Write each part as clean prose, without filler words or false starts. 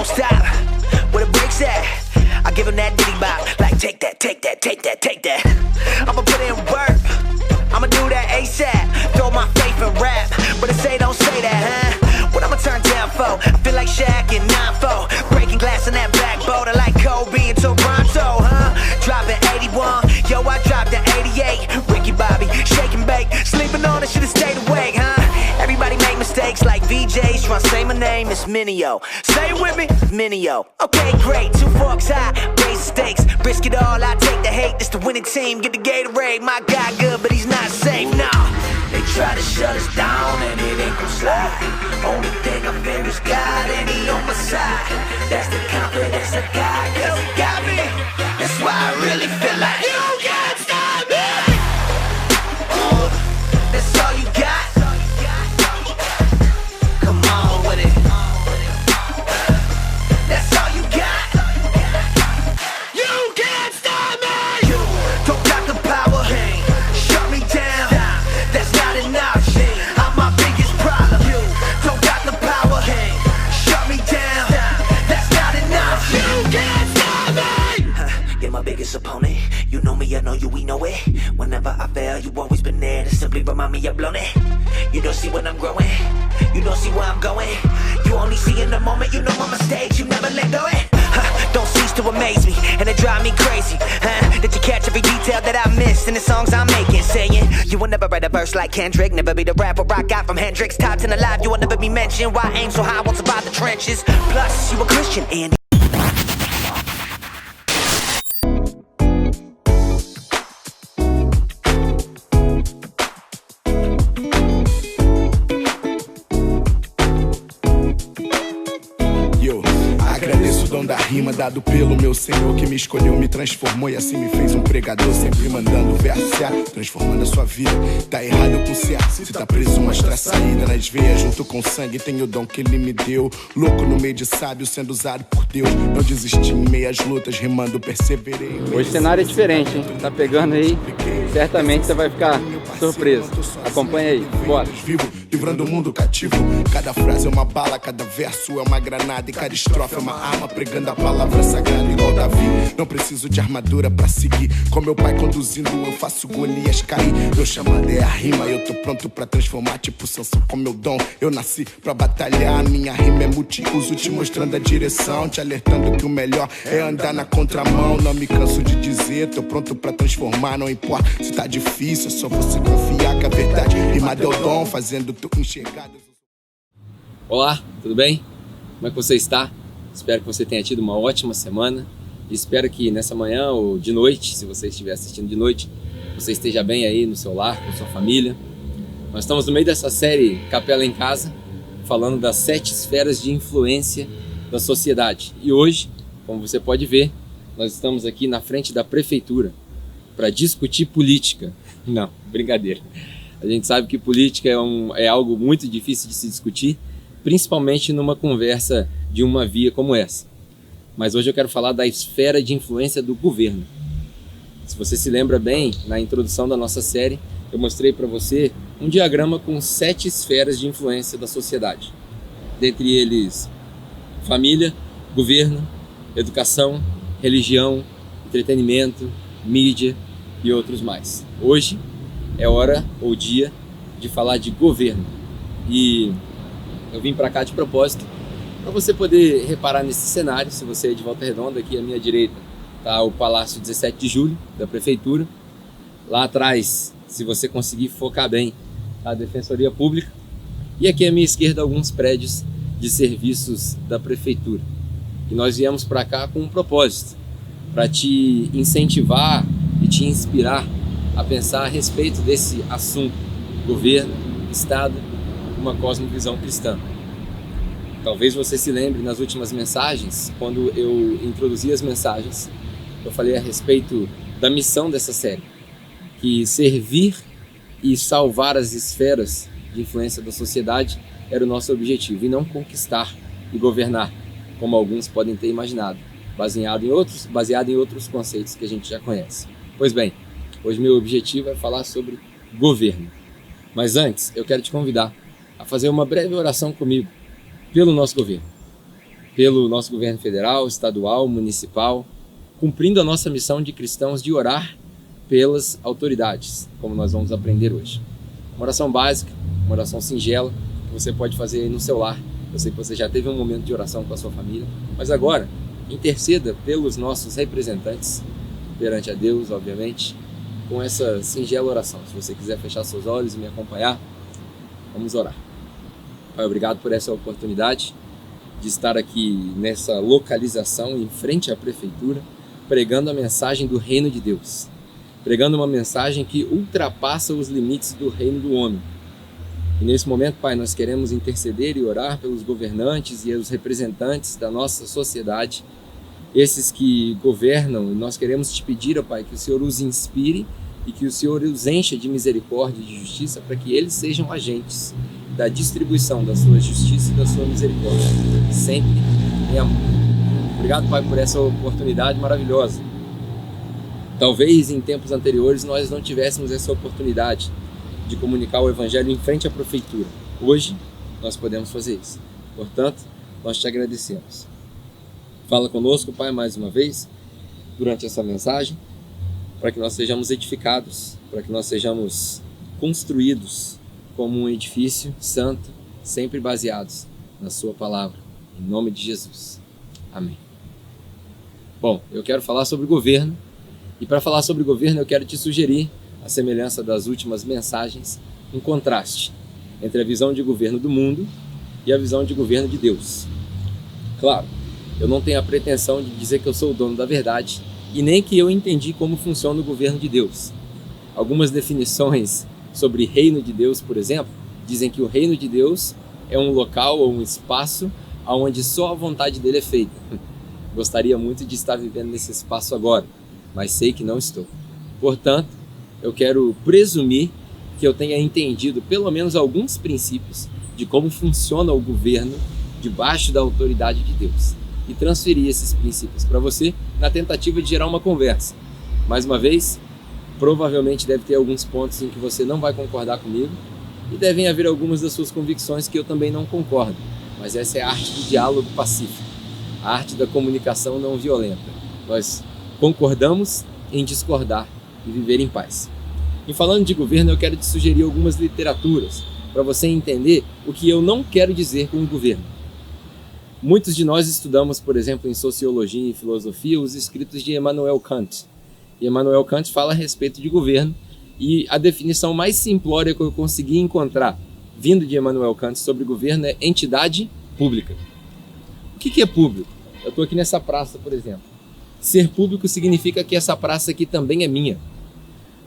don't stop. Where the bricks at? I give him that diddy bop. Like take that, take that, take that, take that. I'ma put in work. I'ma do that ASAP. Throw my faith in rap. But they say don't say that, huh? What I'ma turn down for? I feel like Shaq in 9-4. Breaking glass in that black boat. I like Kobe in Toronto, huh? Dropping 81. Yo, I dropped the 88. Ricky Bobby, shake and bake. Sleeping on it, should've stayed awake, huh? Everybody make mistakes like VJs. Tryna say my name, it's Minio. Say it with me, Minio. Okay, great. 2 forks high, raise the stakes. Risk it all, I take the hate. This the winning team, get the Gatorade. My guy good, but he's not safe, nah. They try to shut us down and it ain't gon' slide. Only thing I fear is God and he on my side. That's the confidence I got, cause he got me. That's why I really feel like you can't stop me. That's all you got. Come on with it. That's all you got. You can't stop me. You don't got the power. Shut me down. That's not an option. I'm my biggest problem. You don't got the power. Shut me down. That's not an option. You can't stop me. You're my biggest opponent. You know me, I know you, we know it. Whenever I fail, you always been there to simply remind me I've blown it. You don't see when I'm growing. You don't see where I'm going. You only see in the moment. You know my mistakes. You never let go it. Don't cease to amaze me, and it drive me crazy. That you catch every detail that I missed in the songs I'm making. Saying you will never write a verse like Kendrick. Never be the rapper I got from Hendrix. Top 10 alive, you will never be mentioned. Why aim so high, won't survive the trenches. Plus, you a Christian, Andy. Da rima dado pelo meu Senhor que me escolheu, me transformou e assim me fez um pregador, sempre mandando verso certo, transformando a sua vida. Tá errado eu conserto, se tá preso mostra a saída. Nas veias junto com sangue tem o dom que ele me deu. Louco no meio de sábio sendo usado por Deus. Não desisti em meias lutas, rimando perseverei. Hoje o cenário é diferente, hein? Tá pegando aí, certamente você vai ficar surpreso. Acompanha aí, bora. Vivo, livrando o mundo cativo. Cada frase é uma bala, cada verso é uma granada e cada estrofe é uma arma pregando a palavra sagrada igual Davi. Não preciso de armadura pra seguir. Com meu pai conduzindo eu faço Golias cair. Meu chamado é a rima, eu tô pronto pra transformar tipo Sansão com meu dom. Eu nasci pra batalhar, minha rima é multiuso, te mostrando a direção, te alertando que o melhor é andar na contramão. Não me canso de dizer, tô pronto pra transformar. Não importa se tá difícil, é só você confiar que a verdade rimada é o dom, fazendo tu enxergar. Olá, tudo bem? Como é que você está? Espero que você tenha tido uma ótima semana e espero que nessa manhã ou de noite, se você estiver assistindo de noite, você esteja bem aí no seu lar, com sua família. Nós estamos no meio dessa série Capela em Casa, falando das 7 esferas de influência da sociedade. E hoje, como você pode ver, nós estamos aqui na frente da prefeitura para discutir política. Não, brincadeira. A gente sabe que política é algo muito difícil de se discutir, principalmente numa conversa de uma via como essa. Mas hoje eu quero falar da esfera de influência do governo. Se você se lembra bem, na introdução da nossa série, eu mostrei para você um diagrama com 7 esferas de influência da sociedade. Dentre eles, família, governo, educação, religião, entretenimento, mídia e outros mais. Hoje é hora ou dia de falar de governo. E eu vim para cá de propósito para você poder reparar nesse cenário. Se você é de Volta Redonda, aqui à minha direita está o Palácio 17 de Julho da Prefeitura. Lá atrás, se você conseguir focar bem, está a Defensoria Pública. E aqui à minha esquerda alguns prédios de serviços da Prefeitura. E nós viemos para cá com um propósito, para te incentivar e te inspirar a pensar a respeito desse assunto, governo, Estado, uma cosmovisão cristã. Talvez você se lembre nas últimas mensagens, quando eu introduzi as mensagens, eu falei a respeito da missão dessa série, que servir e salvar as esferas de influência da sociedade era o nosso objetivo, e não conquistar e governar, como alguns podem ter imaginado, baseado em outros conceitos que a gente já conhece. Pois bem, hoje meu objetivo é falar sobre governo. Mas antes, eu quero te convidar a fazer uma breve oração comigo, pelo nosso governo. pelo nosso governo federal, estadual, municipal, cumprindo a nossa missão de cristãos de orar pelas autoridades, como nós vamos aprender hoje. Uma oração básica, uma oração singela, que você pode fazer aí no seu lar. Eu sei que você já teve um momento de oração com a sua família, mas agora interceda pelos nossos representantes perante a Deus, obviamente, com essa singela oração. Se você quiser fechar seus olhos e me acompanhar, vamos orar. Pai, obrigado por essa oportunidade de estar aqui nessa localização em frente à prefeitura, pregando a mensagem do reino de Deus, pregando uma mensagem que ultrapassa os limites do reino do homem. E nesse momento, Pai, nós queremos interceder e orar pelos governantes e os representantes da nossa sociedade, esses que governam, e nós queremos te pedir, ó Pai, que o Senhor os inspire e que o Senhor os encha de misericórdia e de justiça para que eles sejam agentes da distribuição da sua justiça e da sua misericórdia, sempre em amor. Obrigado, Pai, por essa oportunidade maravilhosa. Talvez em tempos anteriores nós não tivéssemos essa oportunidade de comunicar o Evangelho em frente à prefeitura. Hoje nós podemos fazer isso. Portanto, nós te agradecemos. Fala conosco, Pai, mais uma vez, durante essa mensagem, para que nós sejamos edificados, para que nós sejamos construídos como um edifício santo, sempre baseados na sua palavra. Em nome de Jesus. Amém. Bom, eu quero falar sobre governo, e para falar sobre governo eu quero te sugerir, à semelhança das últimas mensagens, um contraste entre a visão de governo do mundo e a visão de governo de Deus. Claro, eu não tenho a pretensão de dizer que eu sou o dono da verdade e nem que eu entendi como funciona o governo de Deus. Algumas definições sobre reino de Deus, por exemplo, dizem que o reino de Deus é um local ou um espaço onde só a vontade dele é feita. Gostaria muito de estar vivendo nesse espaço agora, mas sei que não estou. Portanto, eu quero presumir que eu tenha entendido pelo menos alguns princípios de como funciona o governo debaixo da autoridade de Deus e transferir esses princípios para você na tentativa de gerar uma conversa. Mais uma vez, provavelmente deve ter alguns pontos em que você não vai concordar comigo e devem haver algumas das suas convicções que eu também não concordo, mas essa é a arte do diálogo pacífico, a arte da comunicação não violenta. Nós concordamos em discordar e viver em paz. E falando de governo, eu quero te sugerir algumas literaturas para você entender o que eu não quero dizer com o governo. Muitos de nós estudamos, por exemplo, em sociologia e filosofia, os escritos de Immanuel Kant. E Immanuel Kant fala a respeito de governo, e a definição mais simplória que eu consegui encontrar, vindo de Immanuel Kant sobre governo, é entidade pública. O que é público? Eu estou aqui nessa praça, por exemplo. Ser público significa que essa praça aqui também é minha.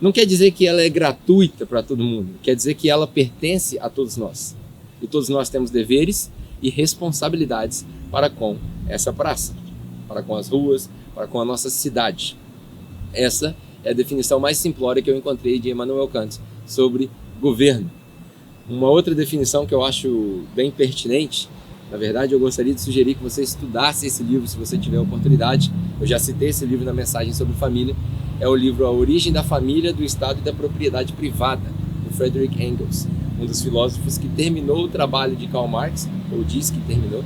Não quer dizer que ela é gratuita para todo mundo, quer dizer que ela pertence a todos nós. E todos nós temos deveres e responsabilidades para com essa praça, para com as ruas, para com a nossa cidade. Essa é a definição mais simplória que eu encontrei de Immanuel Kant sobre governo. Uma outra definição que eu acho bem pertinente, na verdade eu gostaria de sugerir que você estudasse esse livro se você tiver oportunidade. Eu já citei esse livro na mensagem sobre família. É o livro A Origem da Família, do Estado e da Propriedade Privada, do Frederick Engels, um dos filósofos que terminou o trabalho de Karl Marx, ou diz que terminou,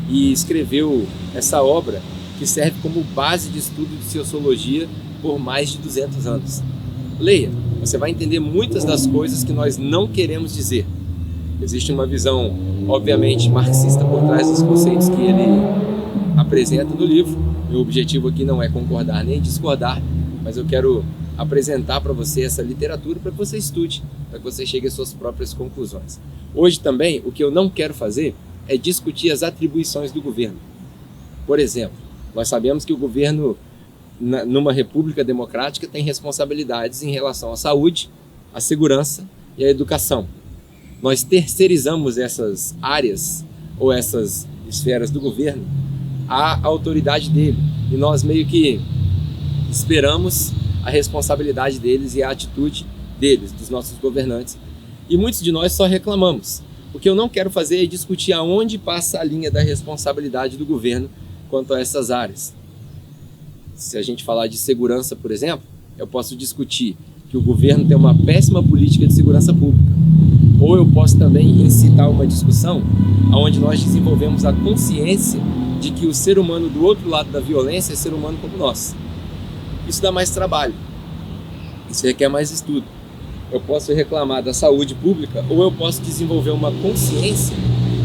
e escreveu essa obra que serve como base de estudo de sociologia por mais de 200 anos. Leia, você vai entender muitas das coisas que nós não queremos dizer. Existe uma visão, obviamente, marxista por trás dos conceitos que ele apresenta no livro. Meu objetivo aqui não é concordar nem discordar, mas eu quero apresentar para você essa literatura para que você estude, para que você chegue às suas próprias conclusões. Hoje também, o que eu não quero fazer é discutir as atribuições do governo. Por exemplo, nós sabemos que o governo, numa república democrática, tem responsabilidades em relação à saúde, à segurança e à educação. Nós terceirizamos essas áreas ou essas esferas do governo à autoridade dele, e nós meio que esperamos a responsabilidade deles e a atitude deles, dos nossos governantes. E muitos de nós só reclamamos. O que eu não quero fazer é discutir aonde passa a linha da responsabilidade do governo quanto a essas áreas. Se a gente falar de segurança, por exemplo, eu posso discutir que o governo tem uma péssima política de segurança pública. Ou eu posso também incitar uma discussão onde nós desenvolvemos a consciência de que o ser humano do outro lado da violência é ser humano como nós. Isso dá mais trabalho, isso requer mais estudo. Eu posso reclamar da saúde pública ou eu posso desenvolver uma consciência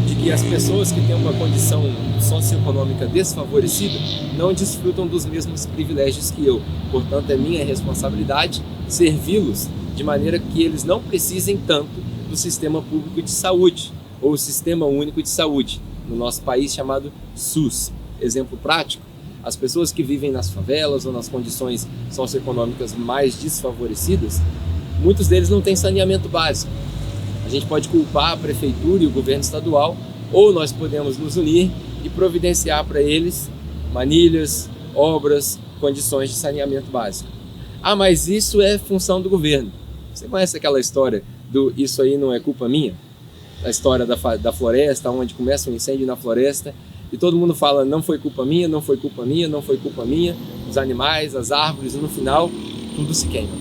de que as pessoas que têm uma condição socioeconômica desfavorecida não desfrutam dos mesmos privilégios que eu. Portanto, é minha responsabilidade servi-los de maneira que eles não precisem tanto do sistema público de saúde ou o Sistema Único de Saúde, no nosso país chamado SUS. Exemplo prático, as pessoas que vivem nas favelas ou nas condições socioeconômicas mais desfavorecidas, muitos deles não têm saneamento básico. A gente pode culpar a prefeitura e o governo estadual, ou nós podemos nos unir e providenciar para eles manilhas, obras, condições de saneamento básico. Ah, mas isso é função do governo. Você conhece aquela história do "isso aí não é culpa minha"? A história da floresta, onde começa um incêndio na floresta e todo mundo fala não foi culpa minha, não foi culpa minha, não foi culpa minha, os animais, as árvores, e no final tudo se queima.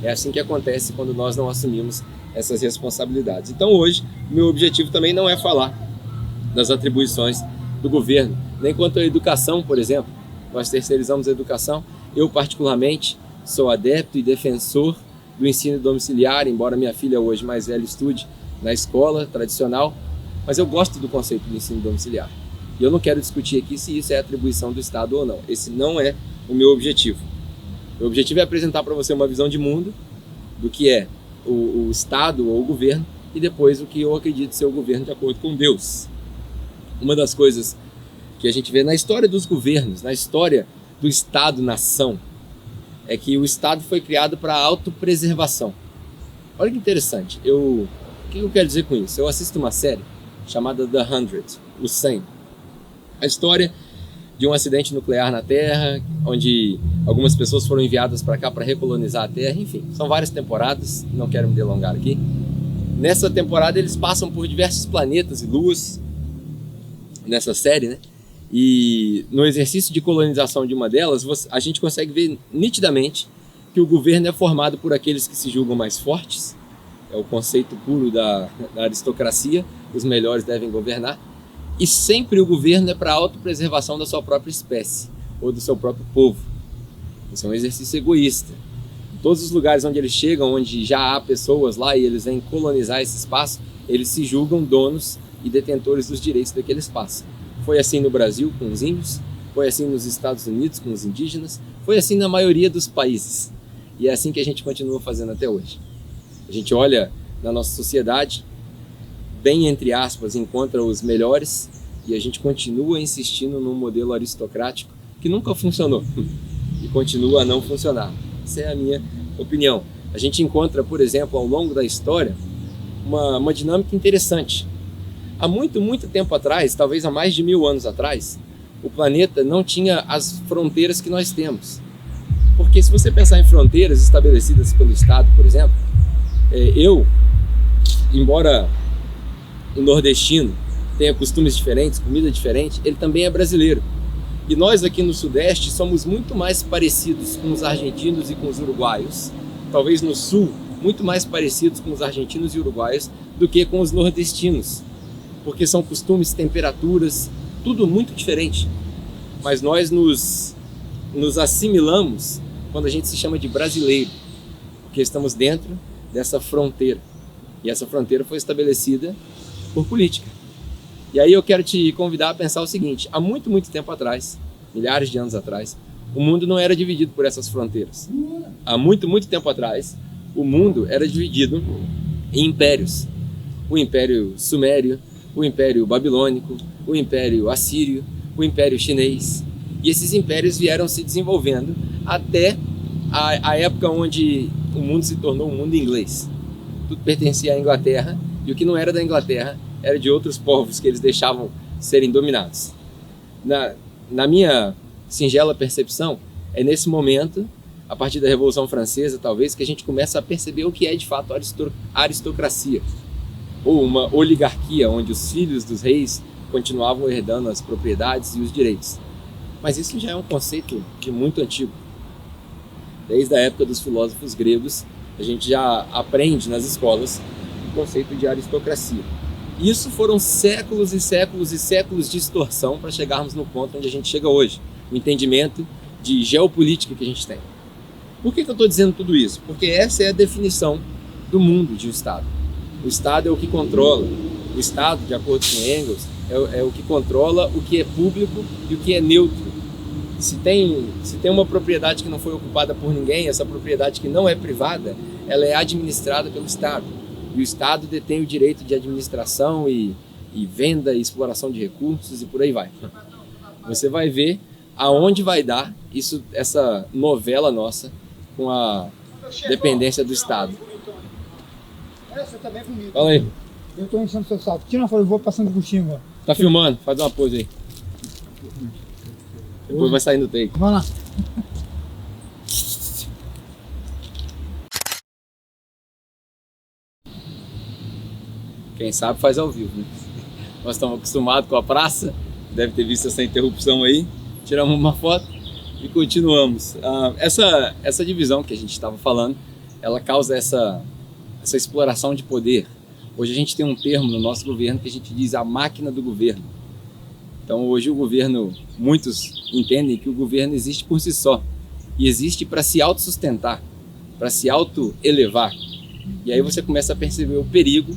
É assim que acontece quando nós não assumimos essas responsabilidades. Então hoje, meu objetivo também não é falar das atribuições do governo, nem quanto à educação, por exemplo. Nós terceirizamos a educação. Eu particularmente sou adepto e defensor do ensino domiciliar, embora minha filha hoje mais velha estude na escola tradicional, mas eu gosto do conceito do ensino domiciliar. E eu não quero discutir aqui se isso é atribuição do Estado ou não. Esse não é o meu objetivo. O objetivo é apresentar para você uma visão de mundo do que é o Estado ou o governo e depois o que eu acredito ser o governo de acordo com Deus. Uma das coisas que a gente vê na história dos governos, na história do Estado-nação, é que o Estado foi criado para a autopreservação. Olha que interessante. O que eu quero dizer com isso? Eu assisto uma série chamada The 100, o 100. A história de um acidente nuclear na Terra, onde algumas pessoas foram enviadas para cá para recolonizar a Terra, enfim, são várias temporadas, não quero me delongar aqui. Nessa temporada eles passam por diversos planetas e luas, nessa série, né? E no exercício de colonização de uma delas, a gente consegue ver nitidamente que o governo é formado por aqueles que se julgam mais fortes, é o conceito puro da aristocracia, os melhores devem governar, e sempre o governo é para a autopreservação da sua própria espécie ou do seu próprio povo. Isso é um exercício egoísta. Em todos os lugares onde eles chegam, onde já há pessoas lá e eles vêm colonizar esse espaço, eles se julgam donos e detentores dos direitos daquele espaço. Foi assim no Brasil com os índios, foi assim nos Estados Unidos com os indígenas, foi assim na maioria dos países. E é assim que a gente continua fazendo até hoje. A gente olha na nossa sociedade, bem entre aspas, encontra os melhores e a gente continua insistindo num modelo aristocrático que nunca funcionou e continua a não funcionar. Essa é a minha opinião. A gente encontra, por exemplo, ao longo da história, uma dinâmica interessante. Há muito, muito tempo atrás, talvez há mais de 1000 anos atrás, o planeta não tinha as fronteiras que nós temos. Porque se você pensar em fronteiras estabelecidas pelo Estado, por exemplo, embora o nordestino tenha costumes diferentes, comida diferente, ele também é brasileiro. E nós aqui no Sudeste somos muito mais parecidos com os argentinos e com os uruguaios, talvez no Sul, muito mais parecidos com os argentinos e uruguaios do que com os nordestinos, porque são costumes, temperaturas, tudo muito diferente. Mas nós nos assimilamos quando a gente se chama de brasileiro, porque estamos dentro dessa fronteira. E essa fronteira foi estabelecida por política. E aí eu quero te convidar a pensar o seguinte: há muito, muito tempo atrás, milhares de anos atrás, o mundo não era dividido por essas fronteiras. Há muito, muito tempo atrás, o mundo era dividido em impérios. O Império Sumério, o Império Babilônico, o Império Assírio, o Império Chinês. E esses impérios vieram se desenvolvendo até a época onde o mundo se tornou um mundo inglês. Tudo pertencia à Inglaterra, e o que não era da Inglaterra era de outros povos que eles deixavam serem dominados. Na minha singela percepção, é nesse momento, a partir da Revolução Francesa, talvez, que a gente começa a perceber o que é de fato a aristocracia, ou uma oligarquia, onde os filhos dos reis continuavam herdando as propriedades e os direitos. Mas isso já é um conceito de muito antigo. Desde a época dos filósofos gregos, a gente já aprende nas escolas o conceito de aristocracia. Isso foram séculos e séculos e séculos de extorsão para chegarmos no ponto onde a gente chega hoje, o entendimento de geopolítica que a gente tem. Por que eu estou dizendo tudo isso? Porque essa é a definição do mundo de um Estado. O Estado é o que controla. O Estado, de acordo com Engels, é o que controla o que é público e o que é neutro. Se tem uma propriedade que não foi ocupada por ninguém, essa propriedade que não é privada, ela é administrada pelo Estado. E o Estado detém o direito de administração e venda e exploração de recursos e por aí vai. Você vai ver aonde vai dar essa novela nossa com a dependência do Estado. Essa também é bonita. Fala aí. Eu tô enchendo seu saco. Tira uma foto, eu vou passando por cima. Tá filmando? Faz uma pose aí. Depois vai saindo o take. Vamos lá. Quem sabe faz ao vivo, né? Nós estamos acostumados com a praça, deve ter visto essa interrupção aí. Tiramos uma foto e continuamos. Essa divisão que a gente estava falando, ela causa essa exploração de poder. Hoje a gente tem um termo no nosso governo que a gente diz a máquina do governo. Então hoje o governo, muitos entendem que o governo existe por si só e existe para se autossustentar, para se auto-elevar. E aí você começa a perceber o perigo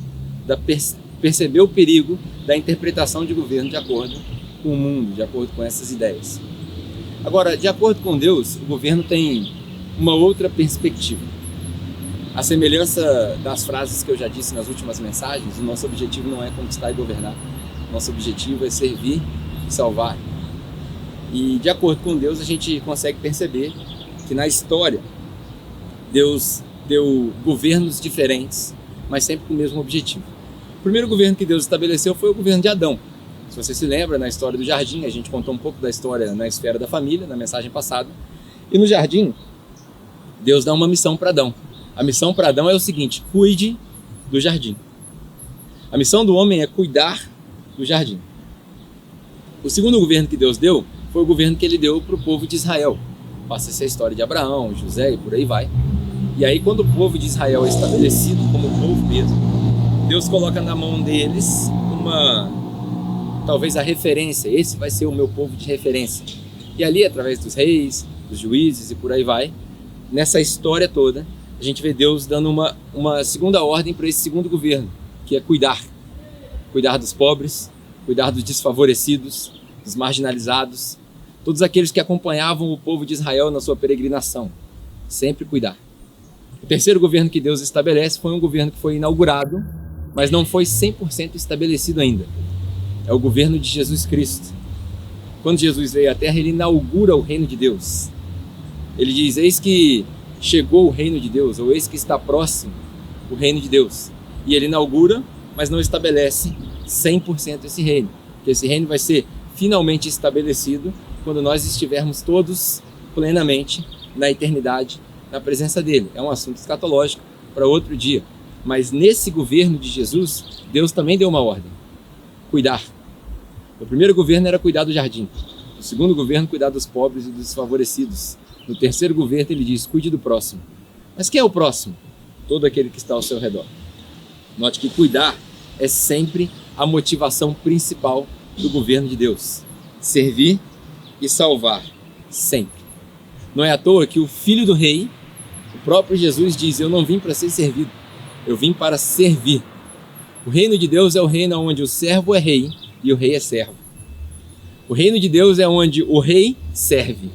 da interpretação de governo de acordo com o mundo, de acordo com essas ideias. Agora, de acordo com Deus, o governo tem uma outra perspectiva. A semelhança das frases que eu já disse nas últimas mensagens, o nosso objetivo não é conquistar e governar. Nosso objetivo é servir e salvar. E de acordo com Deus, a gente consegue perceber que na história Deus deu governos diferentes, mas sempre com o mesmo objetivo. O primeiro governo que Deus estabeleceu foi o governo de Adão. Se você se lembra, na história do jardim, a gente contou um pouco da história na esfera da família, na mensagem passada. E no jardim, Deus dá uma missão para Adão. A missão para Adão é o seguinte: cuide do jardim. A missão do homem é cuidar do jardim. O segundo governo que Deus deu foi o governo que ele deu para o povo de Israel. Passa essa história de Abraão, José e por aí vai. E aí quando o povo de Israel é estabelecido como povo mesmo, Deus coloca na mão deles talvez a referência. Esse vai ser o meu povo de referência. E ali, através dos reis, dos juízes e por aí vai, nessa história toda, a gente vê Deus dando uma segunda ordem para esse segundo governo, que é cuidar. Cuidar dos pobres, cuidar dos desfavorecidos, dos marginalizados, todos aqueles que acompanhavam o povo de Israel na sua peregrinação. Sempre cuidar. O terceiro governo que Deus estabelece foi um governo que foi inaugurado, mas não foi 100% estabelecido ainda. É o governo de Jesus Cristo. Quando Jesus veio à Terra, ele inaugura o reino de Deus. Ele diz: eis que chegou o reino de Deus, ou eis que está próximo o reino de Deus. E ele inaugura, mas não estabelece 100% esse reino. Porque esse reino vai ser finalmente estabelecido quando nós estivermos todos plenamente na eternidade, na presença dele. É um assunto escatológico para outro dia. Mas nesse governo de Jesus, Deus também deu uma ordem: cuidar. O primeiro governo era cuidar do jardim. O segundo governo, cuidar dos pobres e dos desfavorecidos. No terceiro governo, ele diz: cuide do próximo. Mas quem é o próximo? Todo aquele que está ao seu redor. Note que cuidar é sempre a motivação principal do governo de Deus. Servir e salvar, sempre. Não é à toa que o filho do rei, o próprio Jesus, diz: eu não vim para ser servido, eu vim para servir. O reino de Deus é o reino onde o servo é rei e o rei é servo. O reino de Deus é onde o rei serve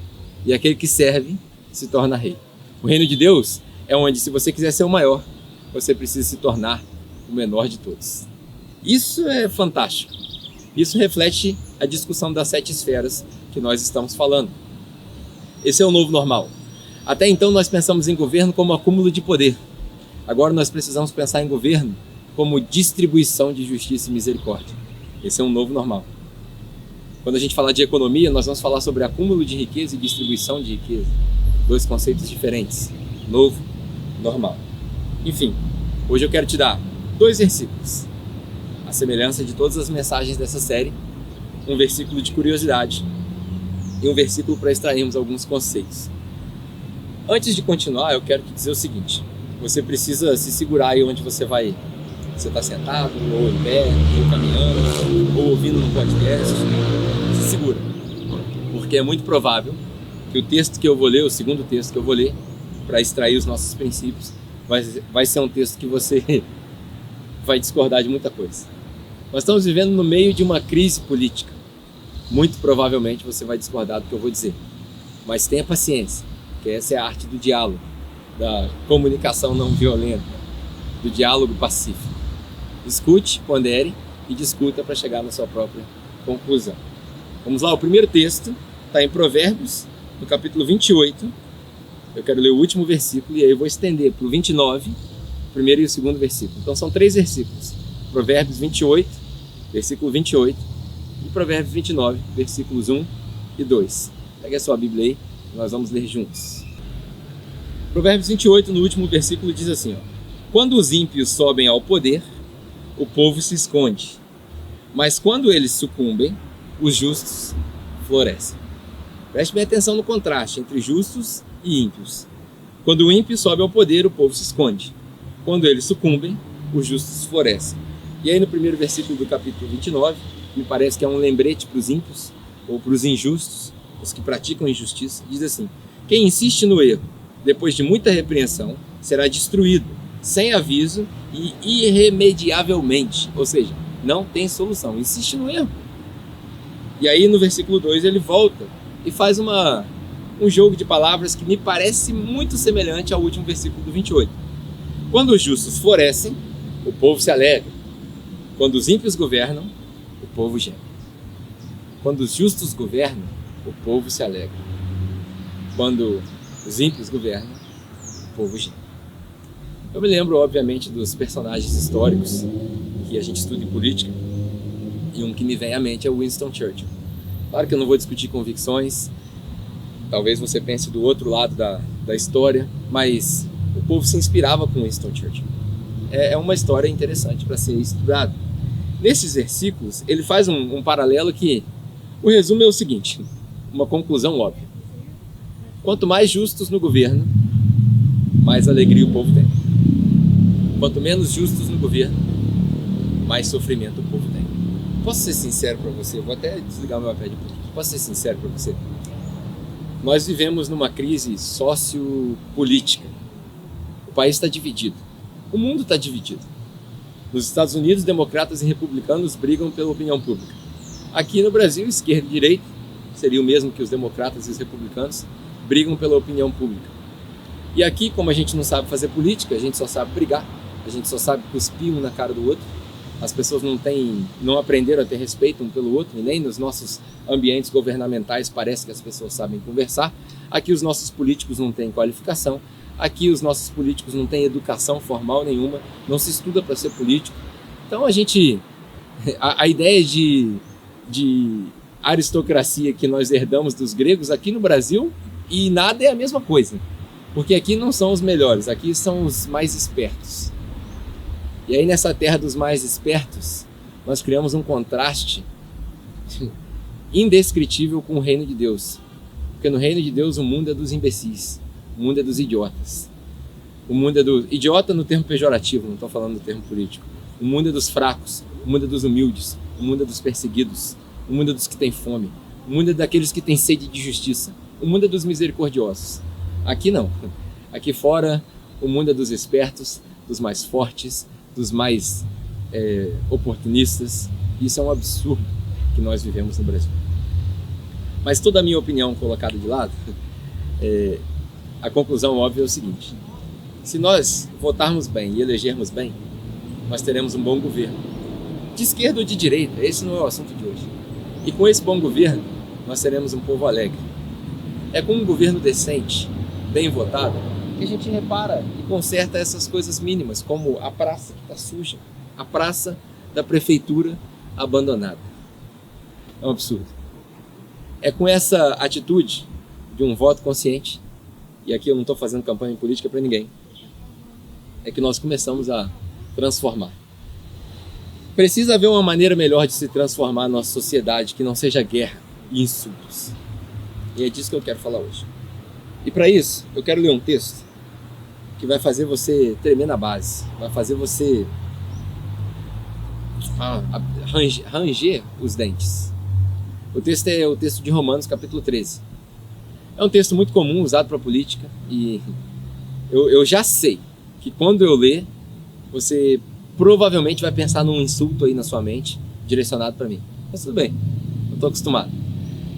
e aquele que serve se torna rei. O reino de Deus é onde, se você quiser ser o maior, você precisa se tornar o menor de todos. Isso é fantástico. Isso reflete a discussão das 7 esferas que nós estamos falando. Esse é o novo normal. Até então nós pensamos em governo como acúmulo de poder. Agora nós precisamos pensar em governo como distribuição de justiça e misericórdia. Esse é um novo normal. Quando a gente falar de economia, nós vamos falar sobre acúmulo de riqueza e distribuição de riqueza. 2 conceitos diferentes. Novo, normal. Enfim, hoje eu quero te dar 2 versículos. A semelhança de todas as mensagens dessa série, um versículo de curiosidade e um versículo para extrairmos alguns conceitos. Antes de continuar, eu quero te dizer o seguinte: você precisa se segurar aí onde você vai Você está sentado, ou em pé, ou caminhando, ou ouvindo um podcast, se segura. Porque é muito provável que o texto que eu vou ler, o segundo texto que eu vou ler, para extrair os nossos princípios, vai ser um texto que você vai discordar de muita coisa. Nós estamos vivendo no meio de uma crise política. Muito provavelmente você vai discordar do que eu vou dizer. Mas tenha paciência, que essa é a arte do diálogo, da comunicação não violenta, do diálogo pacífico. Escute, pondere e discuta para chegar na sua própria conclusão. Vamos lá, o primeiro texto está em Provérbios, no capítulo 28. Eu quero ler o último versículo e aí eu vou estender para o 29, o primeiro e o segundo versículo. Então são 3 versículos. Provérbios 28, versículo 28 e Provérbios 29, versículos 1 e 2. Pegue a sua Bíblia aí, nós vamos ler juntos. Provérbios 28, no último versículo, diz assim, quando os ímpios sobem ao poder, o povo se esconde, mas quando eles sucumbem, os justos florescem. Preste bem atenção no contraste entre justos e ímpios. Quando o ímpio sobe ao poder, o povo se esconde. Quando eles sucumbem, os justos florescem. E aí no primeiro versículo do capítulo 29, me parece que é um lembrete para os ímpios, ou para os injustos, os que praticam injustiça, diz assim, quem insiste no erro, depois de muita repreensão, será destruído, sem aviso e irremediavelmente, ou seja, não tem solução, insiste no erro. E aí no versículo 2 ele volta e faz um jogo de palavras que me parece muito semelhante ao último versículo do 28. Quando os justos florescem, o povo se alegra. Quando os ímpios governam, o povo geme. Quando os justos governam, o povo se alegra. Quando os ímpios governam, o povo geme. Eu me lembro, obviamente, dos personagens históricos que a gente estuda em política, e um que me vem à mente é o Winston Churchill. Claro que eu não vou discutir convicções, talvez você pense do outro lado da história, mas o povo se inspirava com Winston Churchill. É uma história interessante para ser estudada. Nesses versículos, ele faz um paralelo que o resumo é o seguinte, uma conclusão óbvia. Quanto mais justos no governo, mais alegria o povo tem. Quanto menos justos no governo, mais sofrimento o povo tem. Posso ser sincero para você? Vou até desligar meu iPad um pouquinho. Posso ser sincero para você? Nós vivemos numa crise sociopolítica. O país está dividido. O mundo está dividido. Nos Estados Unidos, democratas e republicanos brigam pela opinião pública. Aqui no Brasil, esquerda e direita, seria o mesmo que os democratas e os republicanos, brigam pela opinião pública. E aqui, como a gente não sabe fazer política, a gente só sabe brigar, a gente só sabe cuspir um na cara do outro, as pessoas não aprenderam a ter respeito um pelo outro, e nem nos nossos ambientes governamentais parece que as pessoas sabem conversar. Aqui os nossos políticos não têm qualificação, aqui os nossos políticos não têm educação formal nenhuma, não se estuda para ser político. Então a ideia de aristocracia que nós herdamos dos gregos aqui no Brasil, e nada é a mesma coisa, porque aqui não são os melhores, aqui são os mais espertos. E aí nessa terra dos mais espertos, nós criamos um contraste indescritível com o reino de Deus. Porque no reino de Deus o mundo é dos imbecis, o mundo é dos idiotas. O mundo é do idiota no termo pejorativo, não estou falando no termo político. O mundo é dos fracos, o mundo é dos humildes, o mundo é dos perseguidos, o mundo é dos que têm fome, o mundo é daqueles que têm sede de justiça, o mundo é dos misericordiosos. Aqui não. Aqui fora o mundo é dos espertos, dos mais fortes, dos mais oportunistas. Isso é um absurdo que nós vivemos no Brasil. Mas toda a minha opinião colocada de lado, a conclusão óbvia é o seguinte: se nós votarmos bem e elegermos bem, nós teremos um bom governo, de esquerda ou de direita, esse não é o assunto de hoje. E com esse bom governo, nós teremos um povo alegre. É com um governo decente, bem votado, que a gente repara e conserta essas coisas mínimas, como a praça que está suja, a praça da prefeitura abandonada. É um absurdo. É com essa atitude de um voto consciente, e aqui eu não estou fazendo campanha política para ninguém, é que nós começamos a transformar. Precisa haver uma maneira melhor de se transformar a nossa sociedade que não seja guerra e insultos. E é disso que eu quero falar hoje. E para isso, eu quero ler um texto que vai fazer você tremer na base, vai fazer você ranger os dentes. O texto é o texto de Romanos, capítulo 13. É um texto muito comum, usado para política, e eu já sei que quando eu ler, você provavelmente vai pensar num insulto aí na sua mente, direcionado para mim. Mas tudo bem, eu estou acostumado.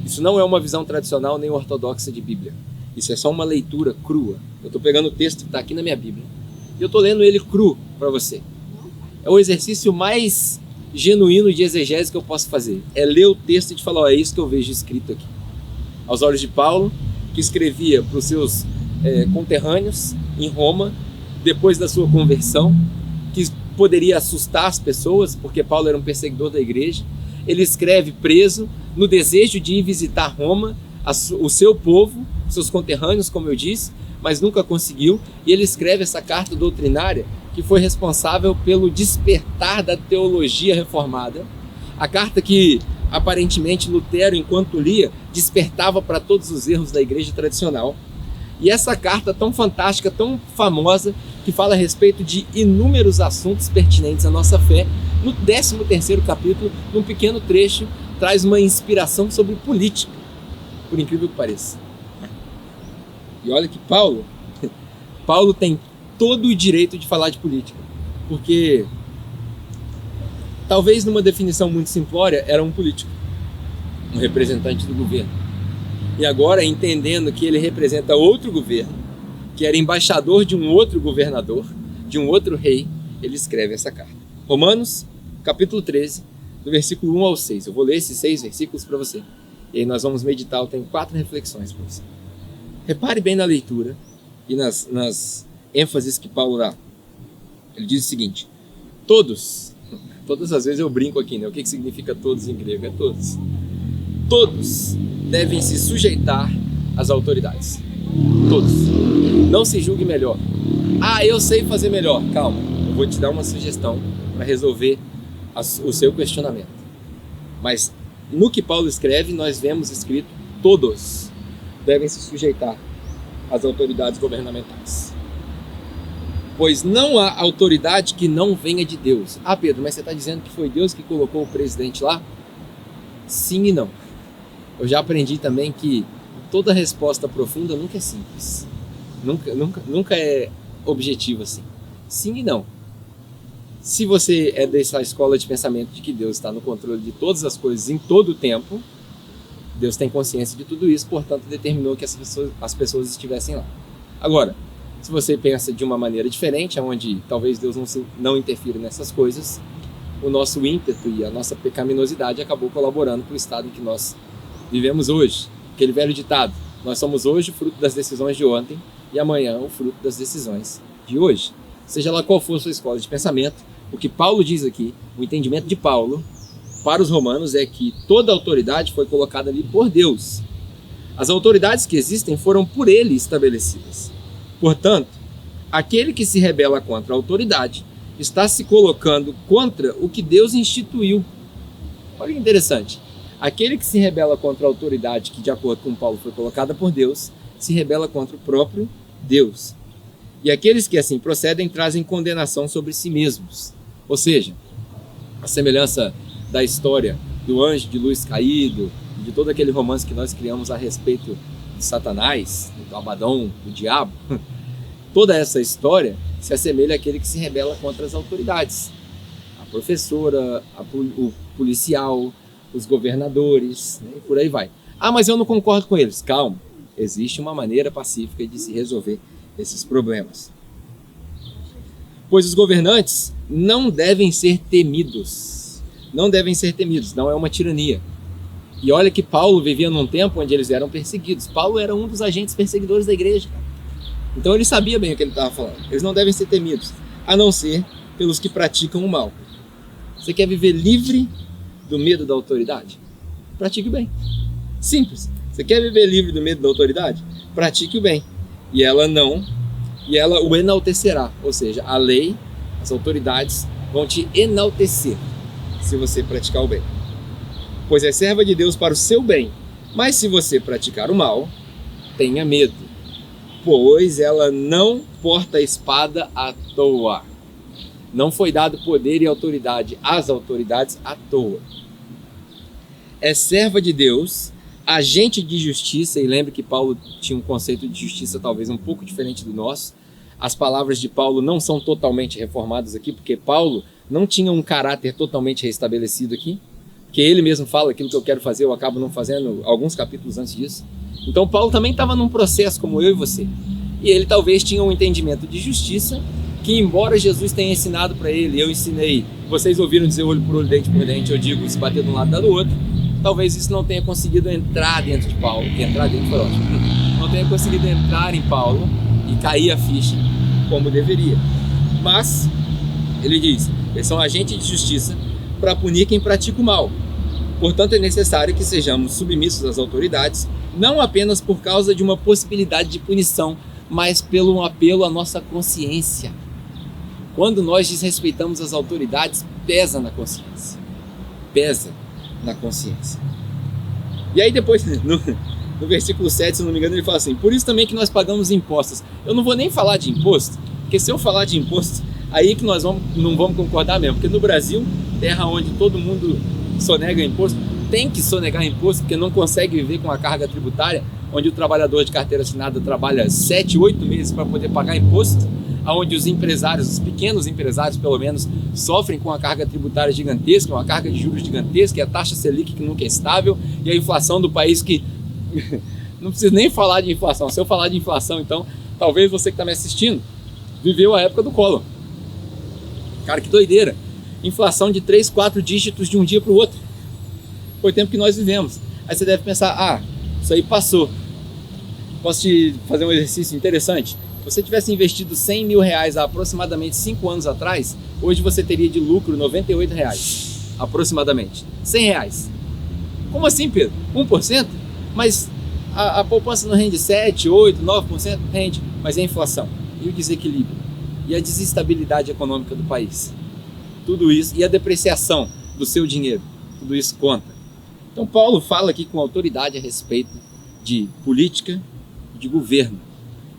Isso não é uma visão tradicional nem ortodoxa de Bíblia. Isso é só uma leitura crua. Eu estou pegando o texto que está aqui na minha Bíblia e eu estou lendo ele cru para você. É o exercício mais genuíno de exegese que eu posso fazer. É ler o texto e te falar, é isso que eu vejo escrito aqui. Aos olhos de Paulo, que escrevia para os seus conterrâneos em Roma, depois da sua conversão, que poderia assustar as pessoas, porque Paulo era um perseguidor da igreja. Ele escreve preso, no desejo de ir visitar Roma, o seu povo, seus conterrâneos, como eu disse, mas nunca conseguiu. E ele escreve essa carta doutrinária que foi responsável pelo despertar da teologia reformada. A carta que, aparentemente, Lutero, enquanto lia, despertava para todos os erros da igreja tradicional. E essa carta tão fantástica, tão famosa, que fala a respeito de inúmeros assuntos pertinentes à nossa fé, no 13º capítulo, num pequeno trecho, traz uma inspiração sobre política, por incrível que pareça. E olha que Paulo tem todo o direito de falar de política, porque talvez numa definição muito simplória, era um político, um representante do governo. E agora, entendendo que ele representa outro governo, que era embaixador de um outro governador, de um outro rei, ele escreve essa carta. Romanos, capítulo 13, do versículo 1 ao 6. Eu vou ler esses 6 versículos para você. E aí nós vamos meditar. Eu tenho 4 reflexões para você. Repare bem na leitura e nas ênfases que Paulo dá. Ele diz o seguinte: todas as vezes eu brinco aqui, né? O que significa todos em grego? É todos. Todos devem se sujeitar às autoridades. Todos. Não se julgue melhor. Eu sei fazer melhor. Calma, eu vou te dar uma sugestão para resolver o seu questionamento. Mas no que Paulo escreve, nós vemos escrito: todos devem se sujeitar às autoridades governamentais. Pois não há autoridade que não venha de Deus. Pedro, mas você está dizendo que foi Deus que colocou o presidente lá? Sim e não. Eu já aprendi também que toda resposta profunda nunca é simples. Nunca é objetiva assim. Sim e não. Se você é dessa escola de pensamento de que Deus está no controle de todas as coisas em todo o tempo, Deus tem consciência de tudo isso, portanto determinou que as pessoas estivessem lá. Agora, se você pensa de uma maneira diferente, onde talvez Deus não interfira nessas coisas, o nosso ímpeto e a nossa pecaminosidade acabou colaborando para o estado em que nós vivemos hoje. Aquele velho ditado: nós somos hoje o fruto das decisões de ontem e amanhã o fruto das decisões de hoje. Seja lá qual for a sua escola de pensamento, o que Paulo diz aqui, o entendimento de Paulo para os romanos é que toda autoridade foi colocada ali por Deus. As autoridades que existem foram por ele estabelecidas. Portanto, aquele que se rebela contra a autoridade está se colocando contra o que Deus instituiu. Olha que interessante. Aquele que se rebela contra a autoridade que, de acordo com Paulo, foi colocada por Deus, se rebela contra o próprio Deus. E aqueles que assim procedem trazem condenação sobre si mesmos. Ou seja, a semelhança da história do anjo de luz caído, de todo aquele romance que nós criamos a respeito de Satanás, do Abaddon, do diabo, toda essa história se assemelha àquele que se rebela contra as autoridades. A professora, o policial, os governadores, né, e por aí vai. Mas eu não concordo com eles. Calma, existe uma maneira pacífica de se resolver esses problemas. Pois os governantes não devem ser temidos. Não devem ser temidos, não é uma tirania. E olha que Paulo vivia num tempo onde eles eram perseguidos. Paulo era um dos agentes perseguidores da igreja. Então ele sabia bem o que ele estava falando. Eles não devem ser temidos, a não ser pelos que praticam o mal. Você quer viver livre do medo da autoridade? Pratique o bem. Simples. Você quer viver livre do medo da autoridade? Pratique o bem. E ela o enaltecerá. Ou seja, a lei, as autoridades vão te enaltecer se você praticar o bem. Pois é serva de Deus para o seu bem. Mas se você praticar o mal, tenha medo, pois ela não porta a espada à toa. Não foi dado poder e autoridade às autoridades à toa. É serva de Deus, agente de justiça, e lembre que Paulo tinha um conceito de justiça talvez um pouco diferente do nosso. As palavras de Paulo não são totalmente reformadas aqui, porque Paulo não tinha um caráter totalmente restabelecido aqui, porque ele mesmo fala: aquilo que eu quero fazer eu acabo não fazendo, alguns capítulos antes disso. Então Paulo também estava num processo como eu e você, e ele talvez tinha um entendimento de justiça que, embora Jesus tenha ensinado para ele, eu ensinei, vocês ouviram dizer olho por olho, dente por dente, eu digo se bater de um lado dá do outro, talvez isso não tenha conseguido entrar dentro de Paulo, entrar dentro foi ótimo, não tenha conseguido entrar em Paulo e cair a ficha como deveria. Mas ele diz: eles são agentes de justiça para punir quem pratica o mal. Portanto, é necessário que sejamos submissos às autoridades, não apenas por causa de uma possibilidade de punição, mas pelo apelo à nossa consciência. Quando nós desrespeitamos as autoridades, pesa na consciência. Pesa na consciência. E aí depois, no versículo 7, se não me engano, ele fala assim: por isso também que nós pagamos impostos. Eu não vou nem falar de imposto, porque se eu falar de imposto, aí que nós não vamos concordar mesmo. Porque no Brasil, terra onde todo mundo sonega imposto, tem que sonegar imposto, porque não consegue viver com a carga tributária, onde o trabalhador de carteira assinada trabalha 7, 8 meses para poder pagar imposto, onde os empresários, os pequenos empresários pelo menos, sofrem com a carga tributária gigantesca, uma carga de juros gigantesca, e a taxa Selic que nunca é estável, e a inflação do país que... não preciso nem falar de inflação. Se eu falar de inflação, então, talvez você que está me assistindo viveu a época do Collor. Cara, que doideira. Inflação de 3, 4 dígitos de um dia para o outro. Foi o tempo que nós vivemos. Aí você deve pensar: isso aí passou. Posso te fazer um exercício interessante? Se você tivesse investido 100 mil reais há aproximadamente 5 anos atrás, hoje você teria de lucro 98 reais, aproximadamente. 100 reais. Como assim, Pedro? 1%? Mas a poupança não rende 7, 8, 9%? Rende, mas é a inflação e o desequilíbrio e a desestabilidade econômica do país. Tudo isso, e a depreciação do seu dinheiro, tudo isso conta. Então Paulo fala aqui com autoridade a respeito de política e de governo.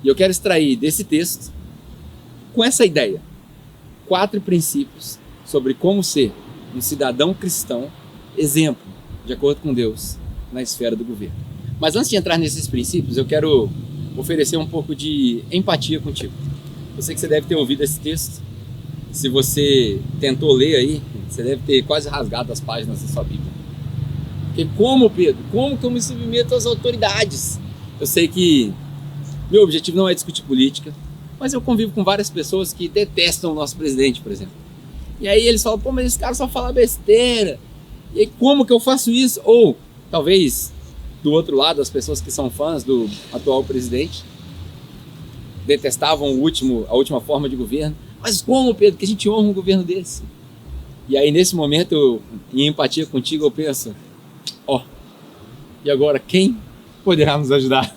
E eu quero extrair desse texto, com essa ideia, 4 princípios sobre como ser um cidadão cristão, exemplo, de acordo com Deus, na esfera do governo. Mas antes de entrar nesses princípios, eu quero oferecer um pouco de empatia contigo. Eu sei que você deve ter ouvido esse texto. Se você tentou ler aí, você deve ter quase rasgado as páginas da sua Bíblia. Porque como, Pedro? Como que eu me submeto às autoridades? Eu sei que meu objetivo não é discutir política, mas eu convivo com várias pessoas que detestam o nosso presidente, por exemplo. E aí eles falam: mas esse cara só fala besteira. E aí como que eu faço isso? Ou, talvez, do outro lado, as pessoas que são fãs do atual presidente detestavam a última forma de governo. Mas como, Pedro, que a gente honra um governo desse? E aí, nesse momento, em empatia contigo, eu penso: e agora quem poderá nos ajudar?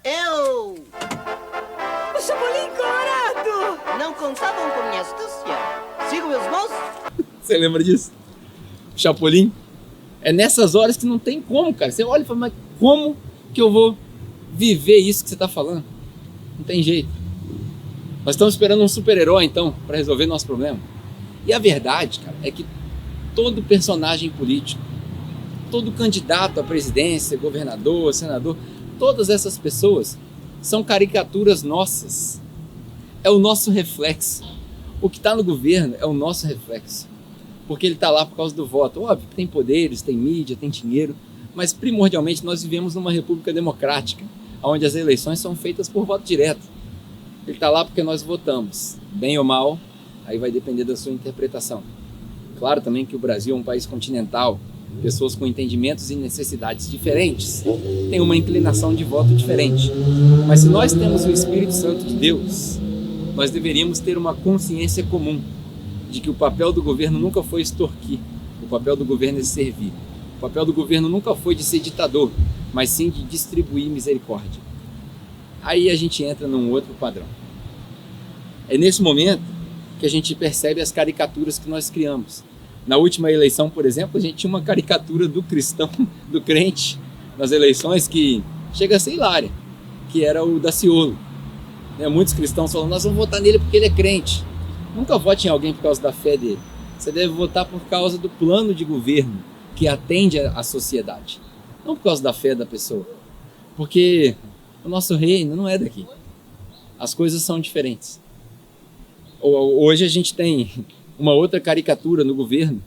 Eu! O Chapolin Colorado! Não contavam com minha astúcia. Sigo meus bons? Você lembra disso? O Chapolin? É nessas horas que não tem como, cara. Você olha e fala: mas como que eu vou viver isso que você está falando? Não tem jeito. Nós estamos esperando um super-herói, então, para resolver nosso problema. E a verdade, cara, é que todo personagem político, todo candidato à presidência, governador, senador, todas essas pessoas são caricaturas nossas. É o nosso reflexo. O que está no governo é o nosso reflexo. Porque ele está lá por causa do voto. Óbvio que tem poderes, tem mídia, tem dinheiro, mas primordialmente nós vivemos numa república democrática, onde as eleições são feitas por voto direto. Ele está lá porque nós votamos, bem ou mal, aí vai depender da sua interpretação. Claro também que o Brasil é um país continental, pessoas com entendimentos e necessidades diferentes têm uma inclinação de voto diferente. Mas se nós temos o Espírito Santo de Deus, nós deveríamos ter uma consciência comum de que o papel do governo nunca foi extorquir, o papel do governo é servir. O papel do governo nunca foi de ser ditador, mas sim de distribuir misericórdia. Aí a gente entra num outro padrão. É nesse momento que a gente percebe as caricaturas que nós criamos. Na última eleição, por exemplo, a gente tinha uma caricatura do cristão, do crente, nas eleições que chega a ser hilária, que era o Daciolo. Muitos cristãos falam: nós vamos votar nele porque ele é crente. Nunca vote em alguém por causa da fé dele. Você deve votar por causa do plano de governo que atende à sociedade. Não por causa da fé da pessoa. Porque o nosso reino não é daqui. As coisas são diferentes. Hoje a gente tem uma outra caricatura no governo.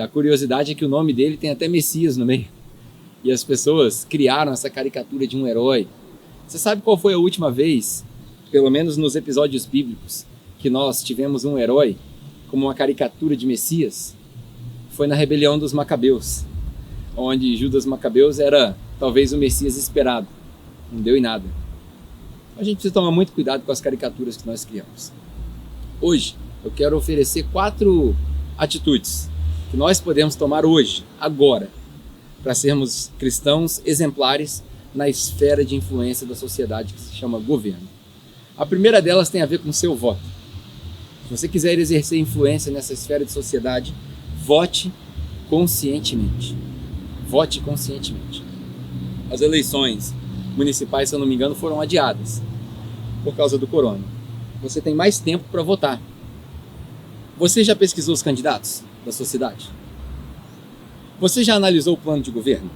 A curiosidade é que o nome dele tem até Messias no meio. E as pessoas criaram essa caricatura de um herói. Você sabe qual foi a última vez, pelo menos nos episódios bíblicos, que nós tivemos um herói como uma caricatura de Messias? Foi na rebelião dos Macabeus, onde Judas Macabeus era talvez o Messias esperado. Não deu em nada. A gente precisa tomar muito cuidado com as caricaturas que nós criamos. Hoje, eu quero oferecer 4 atitudes que nós podemos tomar hoje, agora, para sermos cristãos exemplares na esfera de influência da sociedade que se chama governo. A primeira delas tem a ver com o seu voto. Se você quiser exercer influência nessa esfera de sociedade, vote conscientemente. Vote conscientemente. As eleições municipais, se eu não me engano, foram adiadas por causa do corona. Você tem mais tempo para votar. Você já pesquisou os candidatos da sociedade? Você já analisou o plano de governo?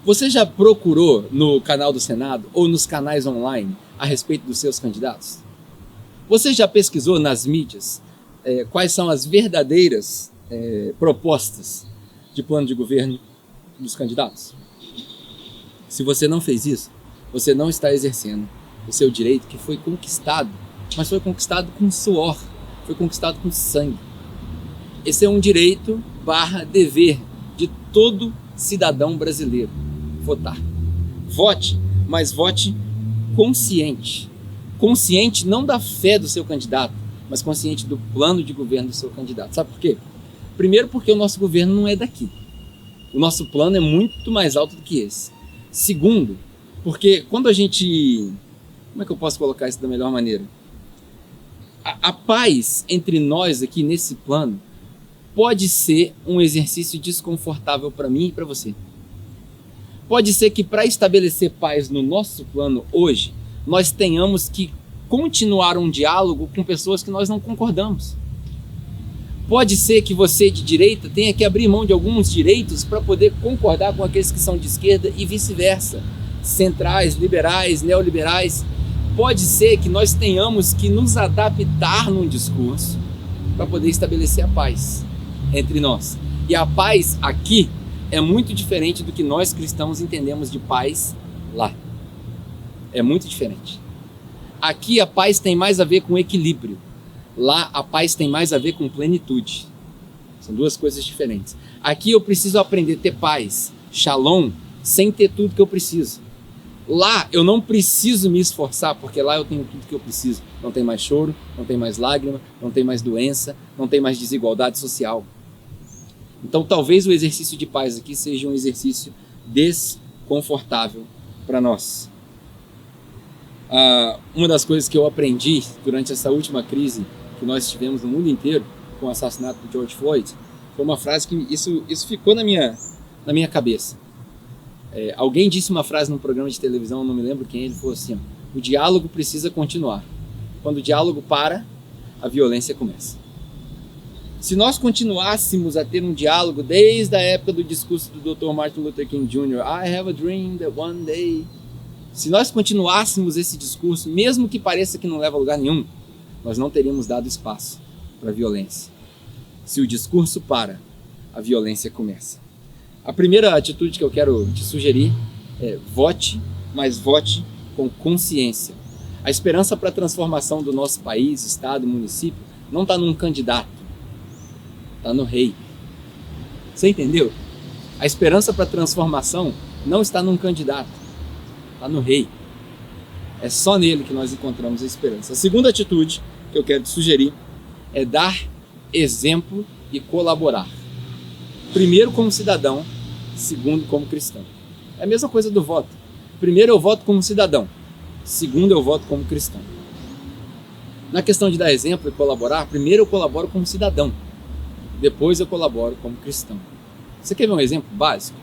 Você já procurou no canal do Senado ou nos canais online a respeito dos seus candidatos? Você já pesquisou nas mídias quais são as verdadeiras propostas de plano de governo dos candidatos? Se você não fez isso, você não está exercendo o seu direito que foi conquistado, mas foi conquistado com suor, foi conquistado com sangue. Esse é um direito / dever de todo cidadão brasileiro, votar. Vote, mas vote consciente. Consciente não da fé do seu candidato, mas consciente do plano de governo do seu candidato. Sabe por quê? Primeiro, porque o nosso governo não é daqui. O nosso plano é muito mais alto do que esse. Segundo, porque quando a gente... Como é que eu posso colocar isso da melhor maneira? A paz entre nós aqui nesse plano pode ser um exercício desconfortável para mim e para você. Pode ser que para estabelecer paz no nosso plano hoje, nós tenhamos que continuar um diálogo com pessoas que nós não concordamos. Pode ser que você de direita tenha que abrir mão de alguns direitos para poder concordar com aqueles que são de esquerda e vice-versa. Centrais, liberais, neoliberais. Pode ser que nós tenhamos que nos adaptar num discurso para poder estabelecer a paz entre nós. E a paz aqui é muito diferente do que nós cristãos entendemos de paz lá. É muito diferente. Aqui a paz tem mais a ver com equilíbrio. Lá a paz tem mais a ver com plenitude. São duas coisas diferentes. Aqui eu preciso aprender a ter paz, shalom, sem ter tudo que eu preciso. Lá eu não preciso me esforçar, porque lá eu tenho tudo que eu preciso. Não tem mais choro, não tem mais lágrima, não tem mais doença, não tem mais desigualdade social. Então talvez o exercício de paz aqui seja um exercício desconfortável para nós. Uma das coisas que eu aprendi durante essa última crise que nós tivemos no mundo inteiro, com o assassinato do George Floyd, foi uma frase que isso ficou na minha cabeça. Alguém disse uma frase num programa de televisão, não me lembro quem, ele falou assim: o diálogo precisa continuar. Quando o diálogo para, a violência começa. Se nós continuássemos a ter um diálogo desde a época do discurso do Dr. Martin Luther King Jr., I have a dream that one day... Se nós continuássemos esse discurso, mesmo que pareça que não leva a lugar nenhum, nós não teríamos dado espaço para a violência. Se o discurso para, a violência começa. A primeira atitude que eu quero te sugerir é vote, mas vote com consciência. A esperança para a transformação do nosso país, estado, município, não está num candidato, está no rei. Você entendeu? A esperança para a transformação não está num candidato, está no rei. É só nele que nós encontramos a esperança. A segunda atitude que eu quero te sugerir é dar exemplo e colaborar. Primeiro como cidadão, segundo como cristão. É a mesma coisa do voto. Primeiro eu voto como cidadão, segundo eu voto como cristão. Na questão de dar exemplo e colaborar, primeiro eu colaboro como cidadão, depois eu colaboro como cristão. Você quer ver um exemplo básico?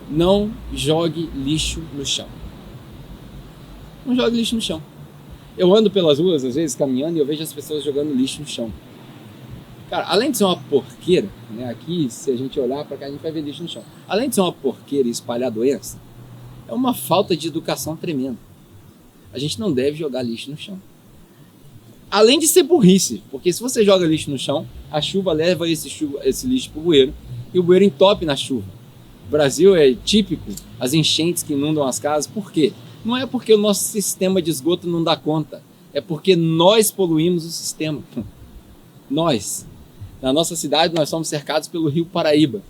Não jogue lixo no chão. Não jogue lixo no chão. Eu ando pelas ruas, às vezes, caminhando, e eu vejo as pessoas jogando lixo no chão. Cara, além de ser uma porqueira, né, aqui, se a gente olhar para cá, a gente vai ver lixo no chão. Além de ser uma porqueira e espalhar doença, é uma falta de educação tremenda. A gente não deve jogar lixo no chão. Além de ser burrice, porque se você joga lixo no chão, a chuva leva esse lixo para o bueiro, e o bueiro entope na chuva. O Brasil é típico, as enchentes que inundam as casas. Por quê? Não é porque o nosso sistema de esgoto não dá conta, é porque nós poluímos o sistema. Nós. Na nossa cidade, nós somos cercados pelo Rio Paraíba.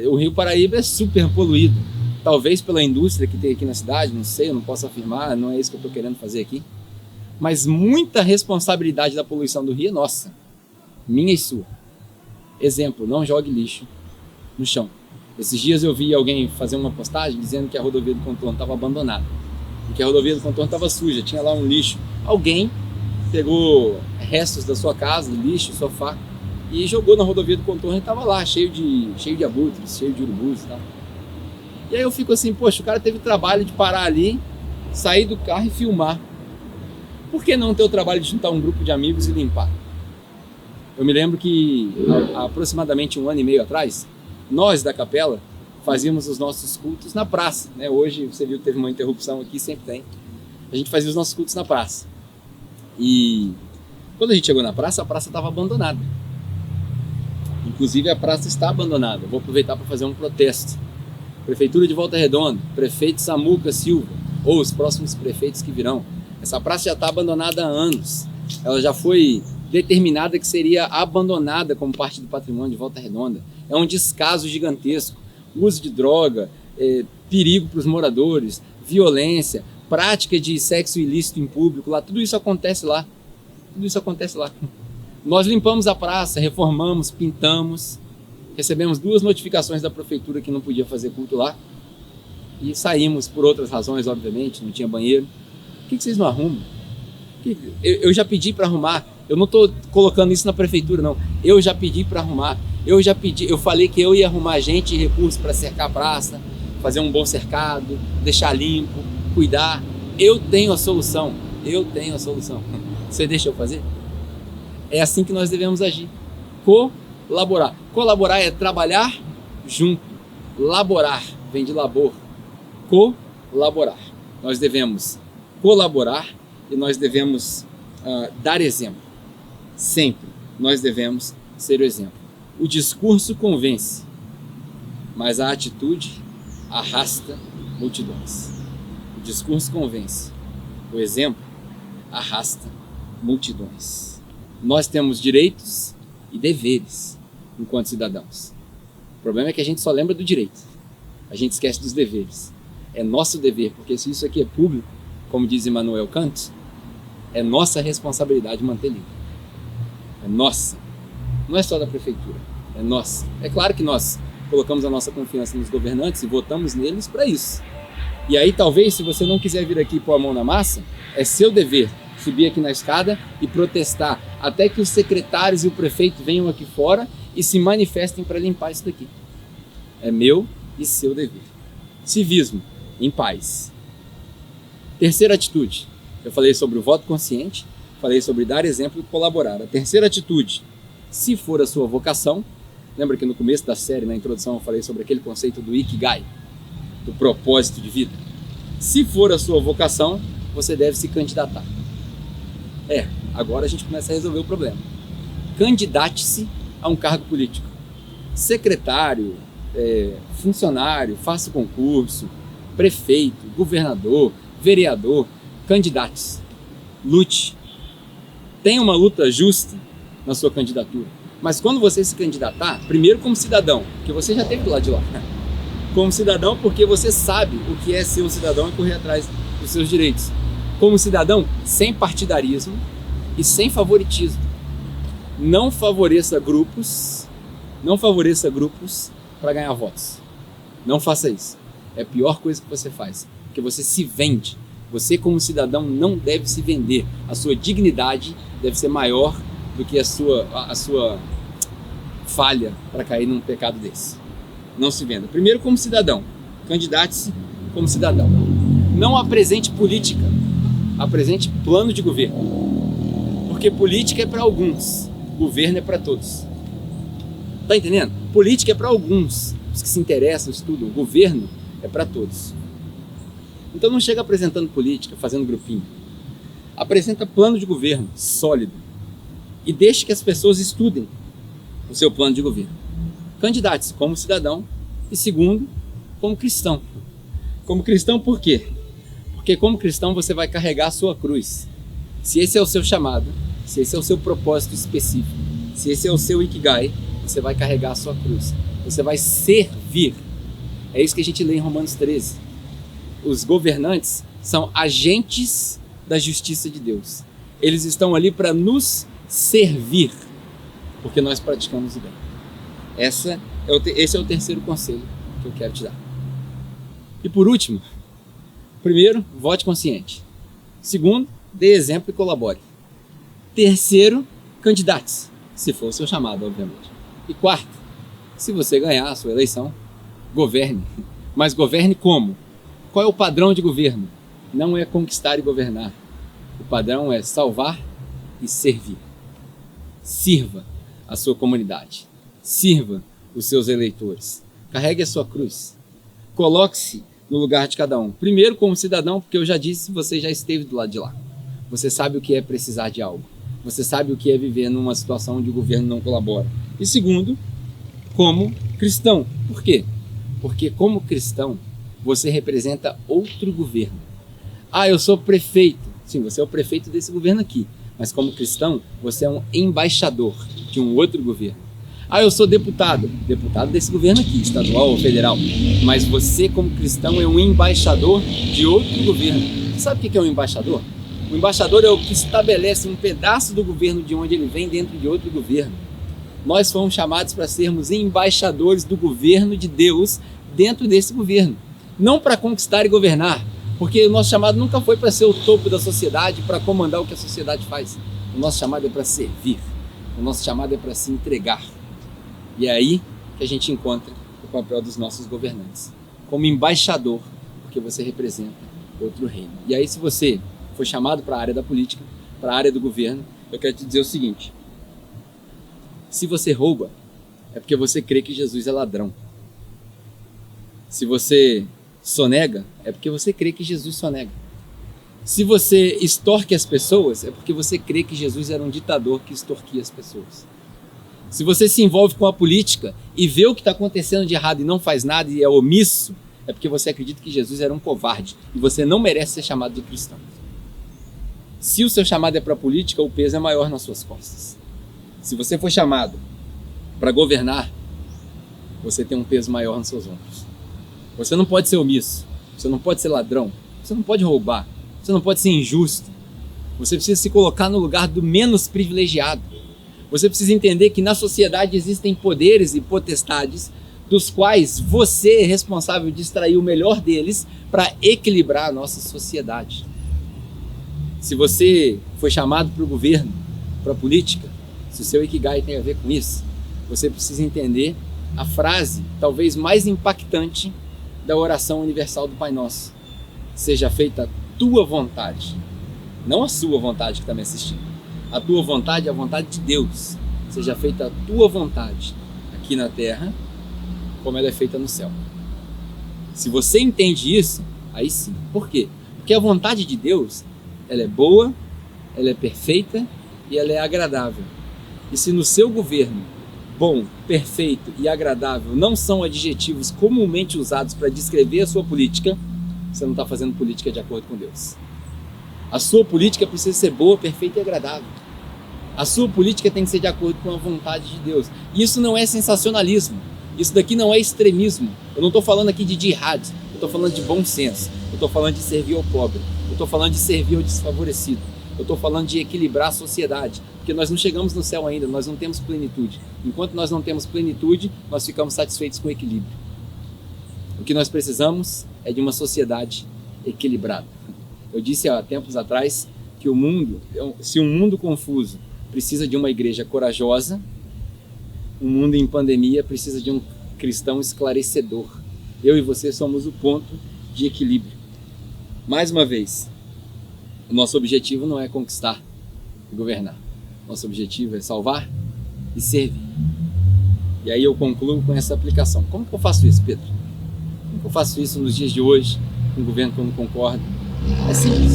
O Rio Paraíba é super poluído. Talvez pela indústria que tem aqui na cidade, não sei, eu não posso afirmar, não é isso que eu estou querendo fazer aqui. Mas muita responsabilidade da poluição do rio é nossa. Minha e sua. Exemplo, não jogue lixo no chão. Esses dias eu vi alguém fazer uma postagem dizendo que a rodovia do contorno estava abandonada. E que a rodovia do contorno estava suja, tinha lá um lixo. Alguém pegou restos da sua casa, lixo, sofá, e jogou na rodovia do contorno e estava lá, cheio de abutres, cheio de urubus e tal. E aí eu fico assim, poxa, o cara teve o trabalho de parar ali, sair do carro e filmar. Por que não ter o trabalho de juntar um grupo de amigos e limpar? Eu me lembro que há aproximadamente 1 ano e meio atrás, nós da capela fazíamos os nossos cultos na praça, né? Hoje você viu que teve uma interrupção aqui, sempre tem. A gente fazia os nossos cultos na praça. E quando a gente chegou na praça, a praça estava abandonada. Inclusive a praça está abandonada. Vou aproveitar para fazer um protesto. Prefeitura de Volta Redonda, prefeito Samuca Silva, ou os próximos prefeitos que virão. Essa praça já está abandonada há anos. Ela já foi determinada que seria abandonada como parte do patrimônio de Volta Redonda. É um descaso gigantesco. Uso de droga, perigo para os moradores, violência, prática de sexo ilícito em público lá, tudo isso acontece lá. Tudo isso acontece lá. Nós limpamos a praça, reformamos, pintamos, recebemos 2 notificações da prefeitura que não podia fazer culto lá e saímos por outras razões, obviamente, não tinha banheiro. Por que vocês não arrumam? Eu já pedi para arrumar, eu não estou colocando isso na prefeitura, não. Eu já pedi para arrumar, eu falei que eu ia arrumar gente e recursos para cercar a praça, fazer um bom cercado, deixar limpo, cuidar. Eu tenho a solução. Você deixa eu fazer? É assim que nós devemos agir. Colaborar. Colaborar é trabalhar junto. Laborar vem de labor. Colaborar. Nós devemos colaborar e nós devemos dar exemplo. Sempre nós devemos ser o exemplo. O discurso convence, mas a atitude arrasta multidões. O discurso convence, o exemplo arrasta multidões. Nós temos direitos e deveres enquanto cidadãos. O problema é que a gente só lembra do direito, a gente esquece dos deveres. É nosso dever, porque se isso aqui é público, como diz Immanuel Kant, é nossa responsabilidade manter limpo. É nossa, não é só da prefeitura, é nossa. É claro que nós colocamos a nossa confiança nos governantes e votamos neles para isso. E aí talvez, se você não quiser vir aqui pôr a mão na massa, é seu dever subir aqui na escada e protestar até que os secretários e o prefeito venham aqui fora e se manifestem para limpar isso daqui. É meu e seu dever. Civismo, em paz. Terceira atitude, eu falei sobre o voto consciente, falei sobre dar exemplo e colaborar. A terceira atitude, se for a sua vocação, lembra que no começo da série, na introdução, eu falei sobre aquele conceito do Ikigai, do propósito de vida. Se for a sua vocação, você deve se candidatar. Agora a gente começa a resolver o problema. Candidate-se a um cargo político. Secretário, funcionário, faça concurso, prefeito, governador, vereador, candidate-se. Lute. Tenha uma luta justa na sua candidatura. Mas quando você se candidatar, primeiro como cidadão, porque você já teve do lado de lá, como cidadão, porque você sabe o que é ser um cidadão e correr atrás dos seus direitos. Como cidadão, sem partidarismo e sem favoritismo. Não favoreça grupos para ganhar votos. Não faça isso. É a pior coisa que você faz, porque você se vende. Você, como cidadão, não deve se vender. A sua dignidade deve ser maior do que a sua falha para cair num pecado desse. Não se venda. Primeiro como cidadão. Candidate-se como cidadão. Não apresente política. apresente plano de governo. Porque política é para alguns, governo é para todos. Tá entendendo? Política é para alguns, os que se interessam, estudam. Governo é para todos. Então não chega apresentando política, fazendo grupinho. Apresenta plano de governo sólido e deixe que as pessoas estudem o seu plano de governo. Candidate-se como cidadão e, segundo, como cristão. Como cristão por quê? Porque como cristão você vai carregar a sua cruz. Se esse é o seu chamado, se esse é o seu propósito específico, se esse é o seu Ikigai, você vai carregar a sua cruz. Você vai servir. É isso que a gente lê em Romanos 13. Os governantes são agentes da justiça de Deus. Eles estão ali para nos servir, porque nós praticamos o bem. Esse é o terceiro conselho que eu quero te dar. E por último, primeiro, vote consciente. Segundo, dê exemplo e colabore. Terceiro, candidate-se, se for o seu chamado, obviamente. E quarto, se você ganhar a sua eleição, governe. Mas governe como? Qual é o padrão de governo? Não é conquistar e governar. O padrão é salvar e servir. Sirva a sua comunidade. Sirva os seus eleitores. Carregue a sua cruz. Coloque-se no lugar de cada um. Primeiro, como cidadão, porque eu já disse, você já esteve do lado de lá. Você sabe o que é precisar de algo. Você sabe o que é viver numa situação onde o governo não colabora. E segundo, como cristão. Por quê? Porque como cristão, você representa outro governo. Ah, eu sou prefeito. Sim, você é o prefeito desse governo aqui. Mas como cristão, você é um embaixador de um outro governo. Ah, eu sou deputado. Deputado desse governo aqui, estadual ou federal. Mas você, como cristão, é um embaixador de outro governo. Sabe o que é um embaixador? O embaixador é o que estabelece um pedaço do governo de onde ele vem dentro de outro governo. Nós fomos chamados para sermos embaixadores do governo de Deus dentro desse governo. Não para conquistar e governar, porque o nosso chamado nunca foi para ser o topo da sociedade, para comandar o que a sociedade faz. O nosso chamado é para servir. O nosso chamado é para se entregar. E é aí que a gente encontra o papel dos nossos governantes. Como embaixador, porque você representa outro reino. E aí, se você foi chamado para a área da política, para a área do governo, eu quero te dizer o seguinte: se você rouba, é porque você crê que Jesus é ladrão. Se você sonega, é porque você crê que Jesus sonega. Se você extorque as pessoas, é porque você crê que Jesus era um ditador que extorquia as pessoas. Se você se envolve com a política e vê o que está acontecendo de errado e não faz nada e é omisso, é porque você acredita que Jesus era um covarde e você não merece ser chamado de cristão. Se o seu chamado é para a política, o peso é maior nas suas costas. Se você foi chamado para governar, você tem um peso maior nos seus ombros. Você não pode ser omisso, você não pode ser ladrão, você não pode roubar, você não pode ser injusto. Você precisa se colocar no lugar do menos privilegiado. Você precisa entender que na sociedade existem poderes e potestades dos quais você é responsável de extrair o melhor deles para equilibrar a nossa sociedade. Se você foi chamado para o governo, para a política, se o seu Ikigai tem a ver com isso, você precisa entender a frase talvez mais impactante da oração universal do Pai Nosso: seja feita a tua vontade, não a sua vontade que está me assistindo. A tua vontade é a vontade de Deus. Seja feita a tua vontade aqui na terra, como ela é feita no céu. Se você entende isso, aí sim. Por quê? Porque a vontade de Deus, ela é boa, ela é perfeita e ela é agradável. E se no seu governo, bom, perfeito e agradável não são adjetivos comumente usados para descrever a sua política, você não está fazendo política de acordo com Deus. A sua política precisa ser boa, perfeita e agradável. A sua política tem que ser de acordo com a vontade de Deus. E isso não é sensacionalismo. Isso daqui não é extremismo. Eu não estou falando aqui de jihad. Eu estou falando de bom senso. Eu estou falando de servir ao pobre. Eu estou falando de servir ao desfavorecido. Eu estou falando de equilibrar a sociedade. Porque nós não chegamos no céu ainda. Nós não temos plenitude. Enquanto nós não temos plenitude, nós ficamos satisfeitos com o equilíbrio. O que nós precisamos é de uma sociedade equilibrada. Eu disse há tempos atrás que o mundo, se um mundo confuso precisa de uma igreja corajosa, um mundo em pandemia precisa de um cristão esclarecedor. Eu e você somos o ponto de equilíbrio. Mais uma vez, O nosso objetivo não é conquistar e governar. Nosso objetivo é salvar e servir. E aí eu concluo com essa aplicação. Como que eu faço isso, Pedro? Como que eu faço isso nos dias de hoje, com o governo que eu não concordo? É simples.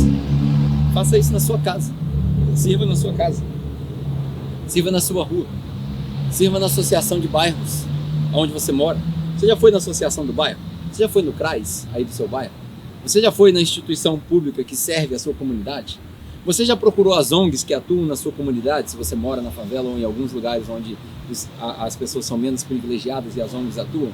Faça isso na sua casa. Sirva na sua casa. Sirva na sua rua. Sirva na associação de bairros onde você mora. Você já foi na associação do bairro? Você já foi no CRAS aí do seu bairro? Você já foi na instituição pública que serve a sua comunidade? Você já procurou as ONGs que atuam na sua comunidade, se você mora na favela ou em alguns lugares onde as pessoas são menos privilegiadas e as ONGs atuam?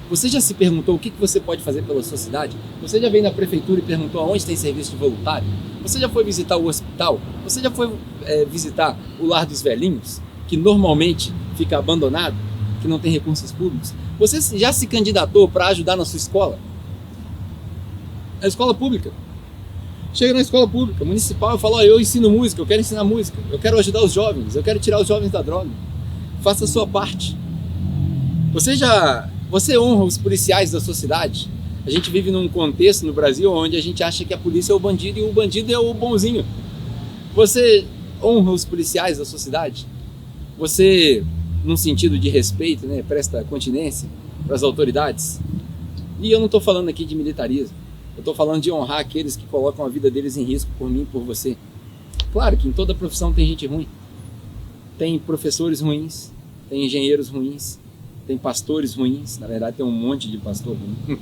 Você já se perguntou o que você pode fazer pela sua cidade? Você já veio na prefeitura e perguntou aonde tem serviço de voluntário? Você já foi visitar o hospital? Você já foi visitar o lar dos velhinhos, que normalmente fica abandonado, que não tem recursos públicos? Você já se candidatou para ajudar na sua escola? Na escola pública. Chega na escola pública, municipal, e fala: eu ensino música, eu quero ensinar música, eu quero ajudar os jovens, eu quero tirar os jovens da droga. Faça a sua parte. Você honra os policiais da sua cidade? A gente vive num contexto no Brasil onde a gente acha que a polícia é o bandido e o bandido é o bonzinho. Você honra os policiais da sua cidade? Você, num sentido de respeito, né, presta continência para as autoridades? E eu não estou falando aqui de militarismo. Eu estou falando de honrar aqueles que colocam a vida deles em risco por mim e por você. Claro que em toda profissão tem gente ruim. Tem professores ruins, tem engenheiros ruins, tem pastores ruins. Na verdade tem um monte de pastor ruim.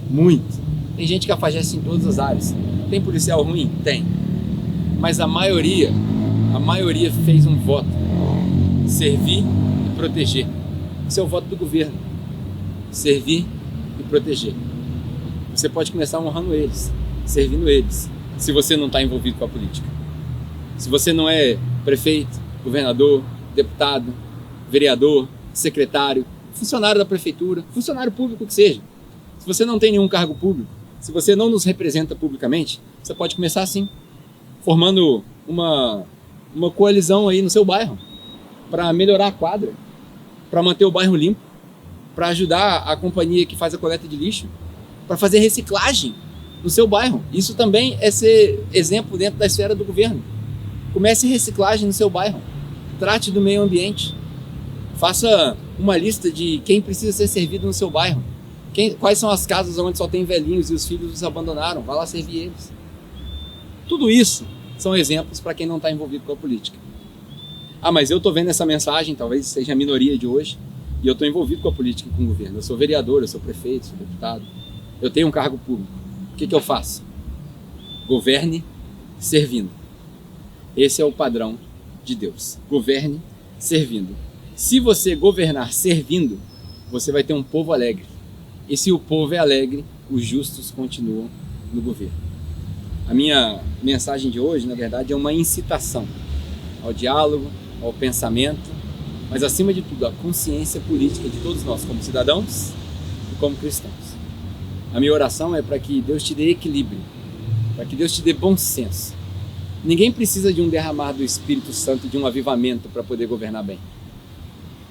Muito. Tem gente que afagece em todas as áreas. Tem policial ruim? Tem. Mas a maioria fez um voto: servir e proteger. Esse é o voto do governo: servir e proteger. Você pode começar honrando eles, servindo eles, se você não está envolvido com a política. Se você não é prefeito, governador, deputado, vereador, secretário, funcionário da prefeitura, funcionário público que seja. Se você não tem nenhum cargo público, se você não nos representa publicamente, você pode começar assim, formando uma coalizão aí no seu bairro, para melhorar a quadra, para manter o bairro limpo, para ajudar a companhia que faz a coleta de lixo, para fazer reciclagem no seu bairro. Isso também é ser exemplo dentro da esfera do governo. Comece reciclagem no seu bairro. Trate do meio ambiente. Faça uma lista de quem precisa ser servido no seu bairro. Quais são as casas onde só tem velhinhos e os filhos os abandonaram. Vá lá servir eles. Tudo isso são exemplos para quem não está envolvido com a política. Ah, mas eu estou vendo essa mensagem, talvez seja a minoria de hoje, e eu estou envolvido com a política e com o governo. Eu sou vereador, eu sou prefeito, sou deputado. Eu tenho um cargo público. O que eu faço? Governe servindo. Esse é o padrão de Deus. Governe servindo. Se você governar servindo, você vai ter um povo alegre. E se o povo é alegre, os justos continuam no governo. A minha mensagem de hoje, na verdade, é uma incitação ao diálogo, ao pensamento, mas acima de tudo, à consciência política de todos nós, como cidadãos e como cristãos. A minha oração é para que Deus te dê equilíbrio, para que Deus te dê bom senso. Ninguém precisa de um derramar do Espírito Santo, de um avivamento para poder governar bem.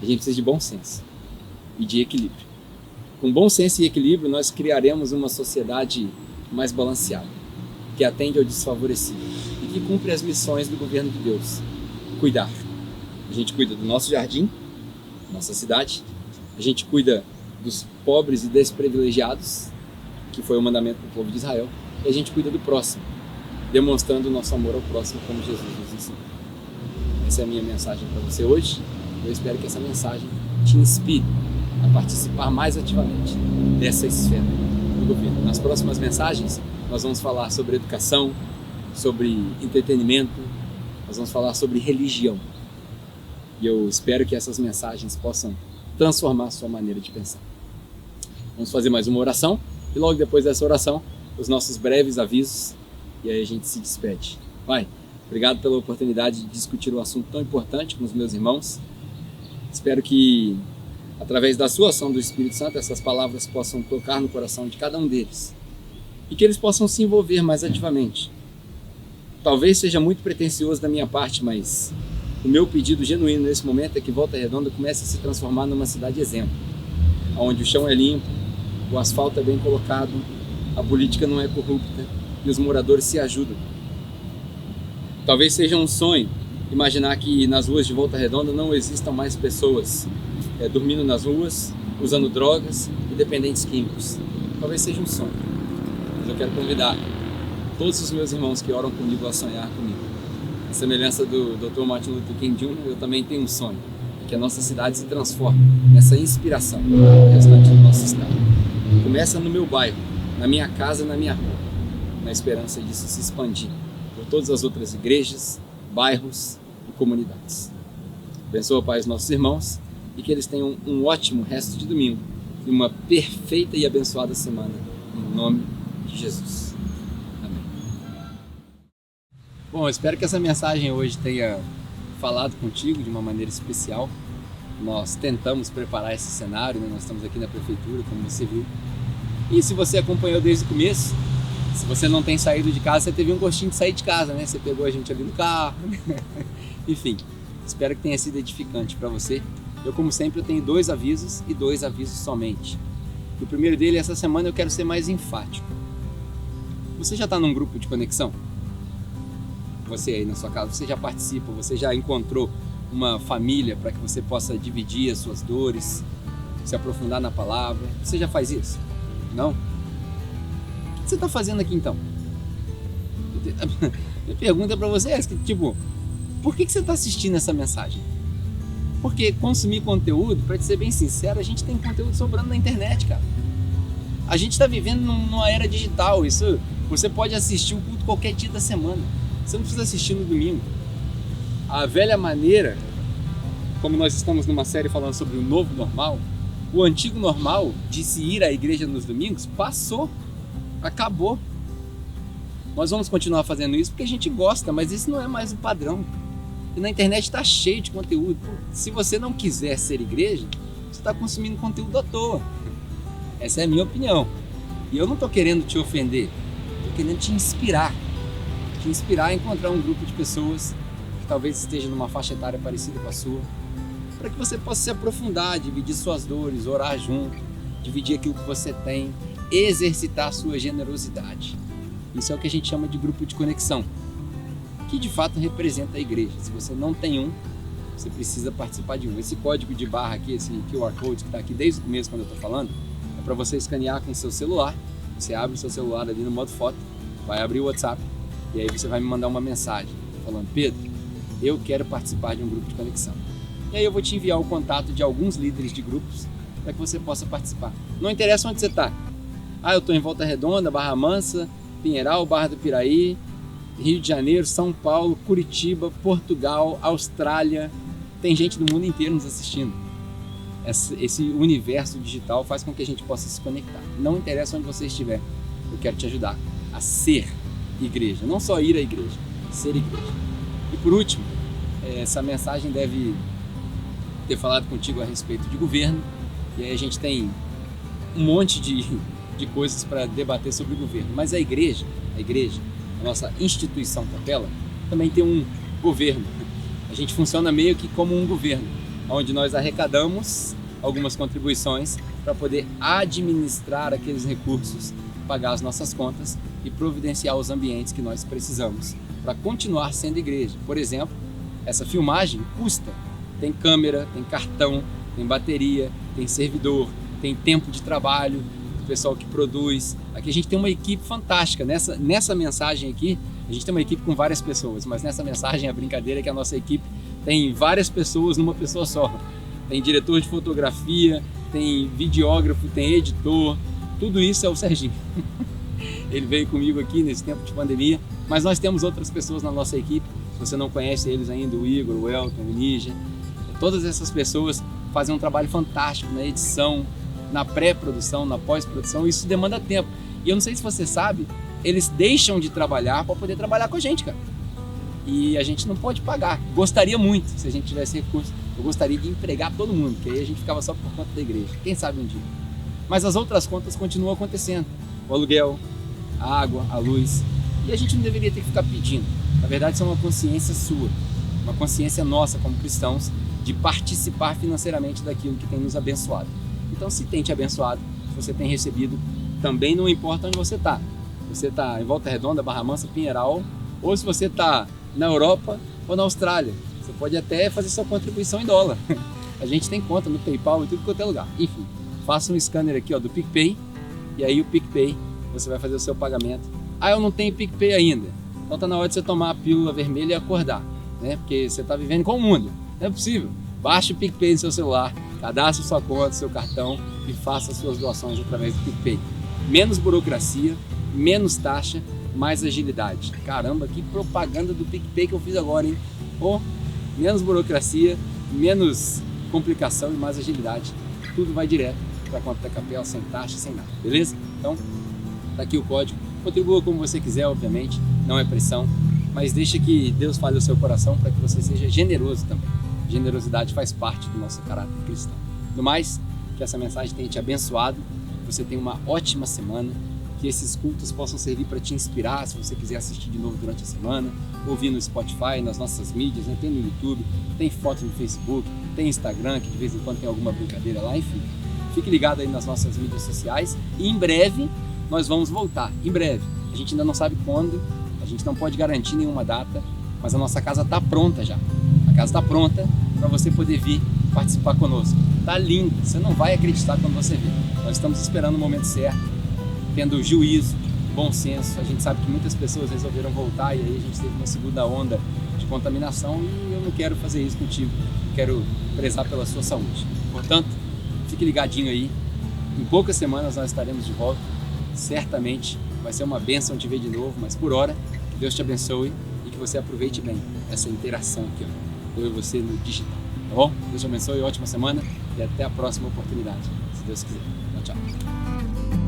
A gente precisa de bom senso e de equilíbrio. Com bom senso e equilíbrio, nós criaremos uma sociedade mais balanceada, que atende ao desfavorecido e que cumpre as missões do governo de Deus. Cuidar. A gente cuida do nosso jardim, nossa cidade. A gente cuida dos pobres e desprivilegiados, que foi o mandamento do povo de Israel. E a gente cuida do próximo, demonstrando o nosso amor ao próximo como Jesus nos ensinou. Essa é a minha mensagem para você hoje. Eu espero que essa mensagem te inspire a participar mais ativamente dessa esfera do governo. Nas próximas mensagens, nós vamos falar sobre educação, sobre entretenimento, nós vamos falar sobre religião. E eu espero que essas mensagens possam transformar a sua maneira de pensar. Vamos fazer mais uma oração e logo depois dessa oração, os nossos breves avisos e aí a gente se despede. Pai, obrigado pela oportunidade de discutir um assunto tão importante com os meus irmãos. Espero que, através da sua ação do Espírito Santo, essas palavras possam tocar no coração de cada um deles e que eles possam se envolver mais ativamente. Talvez seja muito pretensioso da minha parte, mas o meu pedido genuíno nesse momento é que Volta Redonda comece a se transformar numa cidade exemplo, onde o chão é limpo, o asfalto é bem colocado, a política não é corrupta e os moradores se ajudam. Talvez seja um sonho imaginar que nas ruas de Volta Redonda não existam mais pessoas dormindo nas ruas, usando drogas e dependentes químicos. Talvez seja um sonho, mas eu quero convidar todos os meus irmãos que oram comigo a sonhar comigo. A semelhança do Dr. Martin Luther King Jr., eu também tenho um sonho, que a nossa cidade se transforme nessa inspiração para o restante do nosso estado. Começa no meu bairro, na minha casa, na minha rua, na esperança disso se expandir por todas as outras igrejas, bairros e comunidades. Abençoa, Pai, os nossos irmãos e que eles tenham um ótimo resto de domingo e uma perfeita e abençoada semana, em nome de Jesus. Amém. Bom, eu espero que essa mensagem hoje tenha falado contigo de uma maneira especial. Nós tentamos preparar esse cenário, né? Nós estamos aqui na prefeitura, como você viu. E se você acompanhou desde o começo, se você não tem saído de casa, você teve um gostinho de sair de casa, né? Você pegou a gente ali no carro. Enfim, espero que tenha sido edificante para você. Eu, como sempre, eu tenho 2 avisos e 2 avisos somente. O primeiro dele, essa semana eu quero ser mais enfático. Você já está num grupo de conexão? Você aí na sua casa, você já participa, você já encontrou uma família para que você possa dividir as suas dores, se aprofundar na palavra? Você já faz isso? Não? O que você está fazendo aqui então? Minha pergunta para você é tipo, por que você está assistindo essa mensagem? Porque consumir conteúdo, para te ser bem sincero, a gente tem conteúdo sobrando na internet, cara. A gente está vivendo numa era digital. Isso, você pode assistir o culto qualquer dia da semana. Você não precisa assistir no domingo. A velha maneira, como nós estamos numa série falando sobre o novo normal, o antigo normal de se ir à igreja nos domingos passou, acabou. Nós vamos continuar fazendo isso porque a gente gosta, mas isso não é mais o padrão. E na internet está cheio de conteúdo. Se você não quiser ser igreja, você está consumindo conteúdo à toa. Essa é a minha opinião. E eu não estou querendo te ofender, estou querendo te inspirar. Te inspirar a encontrar um grupo de pessoas que talvez esteja numa faixa etária parecida com a sua, para que você possa se aprofundar, dividir suas dores, orar junto, dividir aquilo que você tem, exercitar a sua generosidade. Isso é o que a gente chama de grupo de conexão, que de fato representa a igreja. Se você não tem um, você precisa participar de um. Esse código de barra aqui, esse QR Code que está aqui desde o começo quando eu estou falando, é para você escanear com o seu celular. Você abre o seu celular ali no modo foto, vai abrir o WhatsApp e aí você vai me mandar uma mensagem falando: Pedro, eu quero participar de um grupo de conexão. E aí eu vou te enviar o contato de alguns líderes de grupos para que você possa participar. Não interessa onde você está. Eu estou em Volta Redonda, Barra Mansa, Pinheiral, Barra do Piraí, Rio de Janeiro, São Paulo, Curitiba, Portugal, Austrália. Tem gente do mundo inteiro nos assistindo. Esse universo digital faz com que a gente possa se conectar. Não interessa onde você estiver, eu quero te ajudar a ser igreja. Não só ir à igreja, ser igreja. E por último, essa mensagem deve ter falado contigo a respeito de governo. E aí a gente tem um monte de coisas para debater sobre o governo. Mas a igreja, a nossa instituição capela, também tem um governo. A gente funciona meio que como um governo, onde nós arrecadamos algumas contribuições para poder administrar aqueles recursos, pagar as nossas contas e providenciar os ambientes que nós precisamos para continuar sendo igreja. Por exemplo, essa filmagem custa. Tem câmera, tem cartão, tem bateria, tem servidor, tem tempo de trabalho, o pessoal que produz. Aqui a gente tem uma equipe fantástica. Nessa mensagem aqui, a gente tem uma equipe com várias pessoas, mas nessa mensagem a brincadeira é que a nossa equipe tem várias pessoas numa pessoa só. Tem diretor de fotografia, tem videógrafo, tem editor, tudo isso é o Serginho. Ele veio comigo aqui nesse tempo de pandemia, mas nós temos outras pessoas na nossa equipe. Se você não conhece eles ainda, o Igor, o Elton, o Níger, todas essas pessoas fazem um trabalho fantástico na edição, na pré-produção, na pós-produção. Isso demanda tempo. E eu não sei se você sabe, eles deixam de trabalhar para poder trabalhar com a gente, cara. E a gente não pode pagar. Gostaria muito, se a gente tivesse recurso, eu gostaria de empregar todo mundo, que aí a gente ficava só por conta da igreja. Quem sabe um dia. Mas as outras contas continuam acontecendo. O aluguel, a água, a luz. E a gente não deveria ter que ficar pedindo. Na verdade, isso é uma consciência sua, uma consciência nossa como cristãos, de participar financeiramente daquilo que tem nos abençoado. Então, se tem te abençoado, se você tem recebido, também não importa onde você está. você está em Volta Redonda, Barra Mansa, Pinheiral, ou se você está na Europa ou na Austrália. Você pode até fazer sua contribuição em dólar. A gente tem conta no PayPal e tudo quanto é lugar. Enfim, faça um scanner aqui, ó, do PicPay, e aí o PicPay você vai fazer o seu pagamento. Ah, eu não tenho PicPay ainda. Então tá na hora de você tomar a pílula vermelha e acordar, né? Porque você está vivendo com o mundo. Não é possível. Baixe o PicPay no seu celular, cadastre sua conta, seu cartão e faça suas doações através do PicPay. Menos burocracia, menos taxa, mais agilidade. Caramba, que propaganda do PicPay que eu fiz agora, hein? Oh, menos burocracia, menos complicação e mais agilidade. Tudo vai direto para a conta da Capel, sem taxa, sem nada, beleza? Então, tá aqui o código. Contribua como você quiser, obviamente, não é pressão, mas deixa que Deus fale o seu coração para que você seja generoso também. Generosidade faz parte do nosso caráter cristão. No mais, que essa mensagem tenha te abençoado, que você tenha uma ótima semana, que esses cultos possam servir para te inspirar, se você quiser assistir de novo durante a semana, ouvir no Spotify, nas nossas mídias, né? Tem no YouTube, tem foto no Facebook, tem Instagram, que de vez em quando tem alguma brincadeira lá, enfim. Fique ligado aí nas nossas mídias sociais e em breve nós vamos voltar, em breve. A gente ainda não sabe quando, a gente não pode garantir nenhuma data, mas a nossa casa está pronta já. A casa está pronta para você poder vir participar conosco. Tá lindo, você não vai acreditar quando você vir. Nós estamos esperando o momento certo, tendo juízo, bom senso. A gente sabe que muitas pessoas resolveram voltar e aí a gente teve uma segunda onda de contaminação e eu não quero fazer isso contigo. Eu quero prezar pela sua saúde. Portanto, fique ligadinho aí. Em poucas semanas nós estaremos de volta. Certamente vai ser uma bênção te ver de novo, mas por hora, que Deus te abençoe e que você aproveite bem essa interação aqui, ó, eu e você no digital, tá bom? Deus te abençoe, ótima semana e até a próxima oportunidade, se Deus quiser. Tchau, tchau.